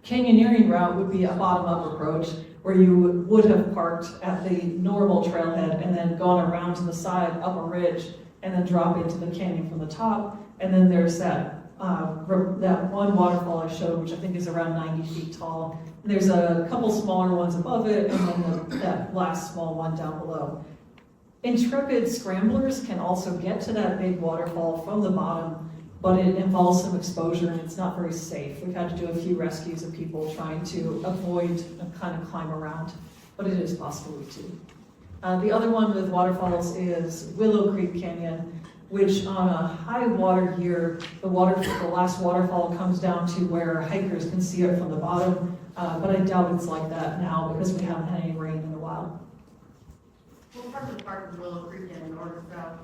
Canyoneering route would be a bottom-up approach where you would have parked at the normal trailhead and then gone around to the side up a ridge and then drop into the canyon from the top. And then there's that one waterfall I showed, which I think is around 90 feet tall. And there's a couple smaller ones above it and then that last small one down below. Intrepid scramblers can also get to that big waterfall from the bottom, but it involves some exposure and it's not very safe. We've had to do a few rescues of people trying to avoid and kind of climb around, but it is possible to. The other one with waterfalls is Willow Creek Canyon, which on a high water year, the last waterfall comes down to where hikers can see it from the bottom, but I doubt it's like that now because we haven't had any rain in a while. What part of the park is Willow Creek in, north or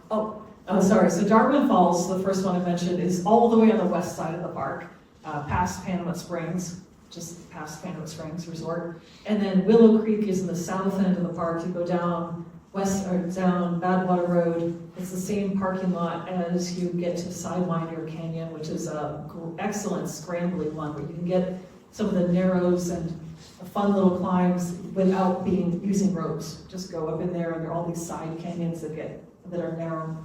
south? Sorry, so Darwin Falls, the first one I mentioned, is all the way on the west side of the park, past Panamint Springs, just past Panamint Springs Resort. And then Willow Creek is in the south end of the park. You go down west or down Badwater Road. It's the same parking lot as you get to Sidewinder Canyon, which is a excellent scrambling one where you can get some of the narrows and fun little climbs without using ropes. Just go up in there, and there are all these side canyons that are narrow.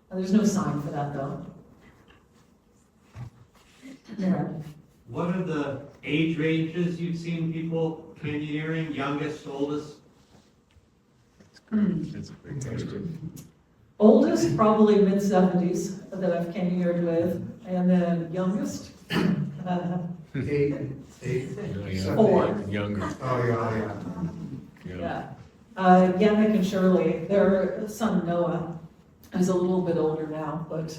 And there's no sign for that though. Yeah. What are the age ranges you've seen people canyoneering, youngest, oldest? That's a big question. Oldest, probably mid-70s that I've canyoneered with, and then youngest, Eight, Yeah, 4. Younger. oh, yeah. Yeah. Yannick and Shirley, their son Noah, who's a little bit older now, but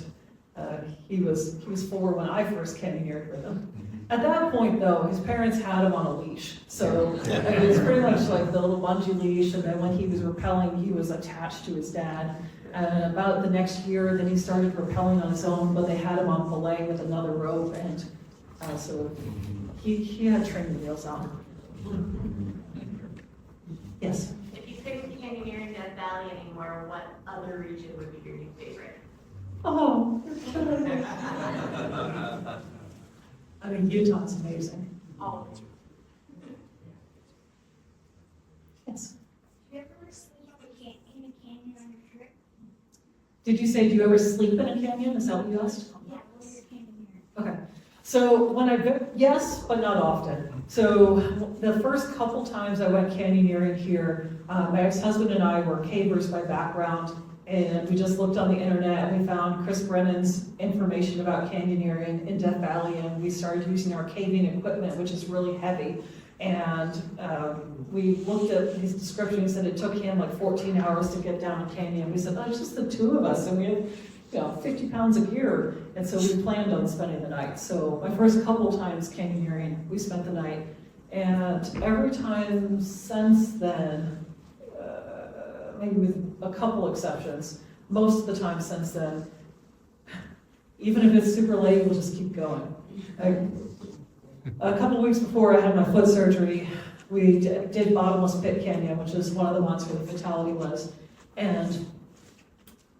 he was 4 when I first canyoneered with him. At that point, though, his parents had him on a leash, so it was pretty much like the little bungee leash, and then when he was rappelling, he was attached to his dad. And about the next year, then he started rappelling on his own, but they had him on belay with another rope, and so he had training wheels on. Yes? If you couldn't canyoneer in Death Valley anymore, what other region would be your new favorite? Oh, I mean, Utah's amazing. Oh, Yes. do you ever sleep in a canyon on your trip? Did you say, do you ever sleep in a canyon? Is that what you asked? Yeah, when you're canyoneering. Okay. So yes, but not often. So the first couple times I went canyoneering here, my ex-husband and I were cavers by background, and we just looked on the internet and we found Chris Brennan's information about canyoneering in Death Valley, and we started using our caving equipment, which is really heavy. And we looked at his description. He said it took him like 14 hours to get down a canyon. We said, oh, it's just the two of us, and we had 50 pounds of gear, and so we planned on spending the night. So my first couple times canyoneering, we spent the night, and every time since then, maybe with a couple exceptions, most of the time since then, even if it's super late, we'll just keep going. A couple weeks before I had my foot surgery, we did Bottomless Pit Canyon, which is one of the ones where the fatality was, and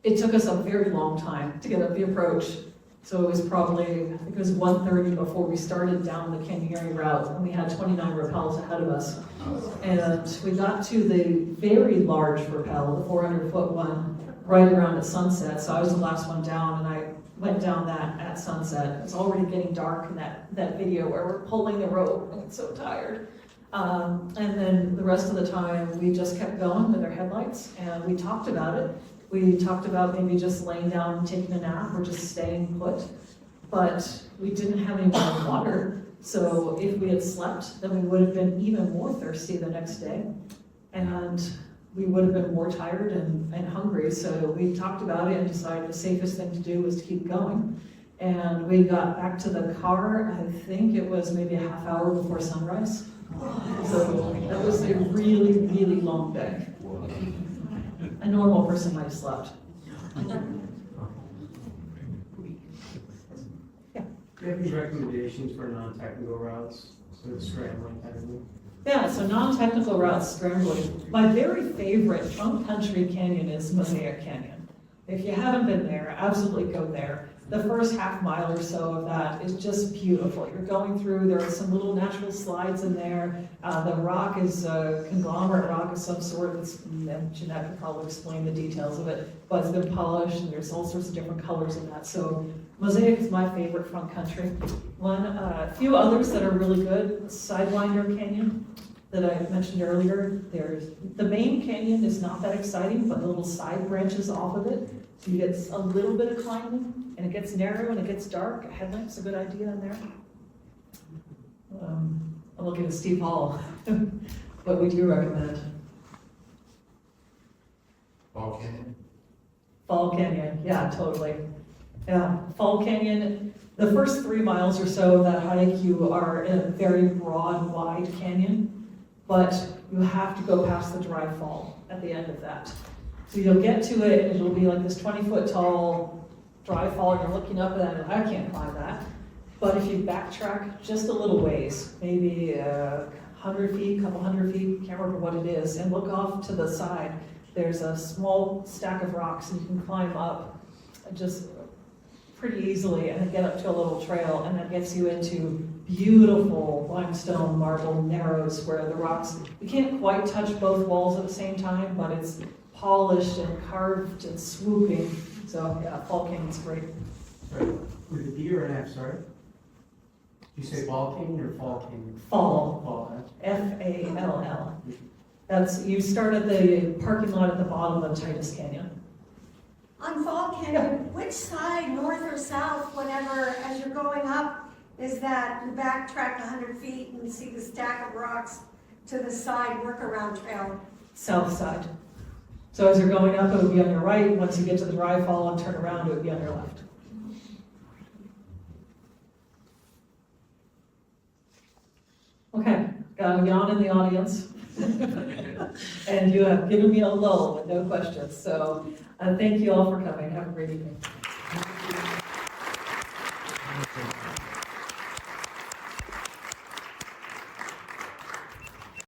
it took us a very long time to get up the approach. So it was probably, I think it was 1:30 before we started down the canyoneering route, and we had 29 rappels ahead of us. And we got to the very large rappel, the 400-foot one, right around at sunset. So I was the last one down, and I went down that at sunset. It's already getting dark in that video where we're pulling the rope, and it's so tired. And then the rest of the time, we just kept going with our headlights, and we talked about it. We talked about maybe just laying down and taking a nap or just staying put, but we didn't have any more water. So if we had slept, then we would have been even more thirsty the next day, and we would have been more tired and hungry. So we talked about it and decided the safest thing to do was to keep going. And we got back to the car, I think it was maybe a half hour before sunrise. So that was a really, really long day. A normal person might have slept. Do you have any recommendations for non-technical routes, so the scrambling kind of thing? Yeah, so non-technical routes, scrambling. My very favorite front country canyon is Mosaic Canyon. If you haven't been there, absolutely go there. The first half mile or so of that is just beautiful. You're going through, there are some little natural slides in there. The rock is a conglomerate rock of some sort. Jeanette could probably explain the details of it, but it's been polished and there's all sorts of different colors in that. So Mosaic is my favorite front country one. A few others that are really good, Sidewinder Canyon that I mentioned earlier. There's the main canyon is not that exciting, but the little side branches off of it. So you get a little bit of climbing, and it gets narrow and it gets dark. A headlamp's a good idea in there. I'm looking at Steve Hall. What would you recommend? Fall Canyon. Fall Canyon, yeah, totally. Yeah, Fall Canyon, the first 3 miles or so of that hike, you are in a very broad, wide canyon, but you have to go past the dry fall at the end of that. So you'll get to it, and it'll be like this 20-foot tall dry fall, and you're looking up at that, and I can't climb that. But if you backtrack just a little ways, maybe 100 feet, couple hundred feet, can't remember what it is, and look off to the side. There's a small stack of rocks and you can climb up just pretty easily and then get up to a little trail, and that gets you into beautiful limestone marble narrows where the rocks, you can't quite touch both walls at the same time, but it's polished and carved and swooping. So yeah, Fall Canyon's great. Sorry, with a D or an F, sorry? Did you say Ball Canyon or Fall Canyon? Fall, Fall, F-A-L-L. That's, you start at the parking lot at the bottom of Titus Canyon. On Fall Canyon, which side, north or south, whenever, as you're going up, is that you backtrack 100 feet and see the stack of rocks to the side workaround trail? South side. So as you're going up, it would be on your right. Once you get to the dry fall and turn around, it would be on your left. Okay, got a yawn in the audience. And you have given me a lull with no questions. So thank you all for coming. Have a great evening.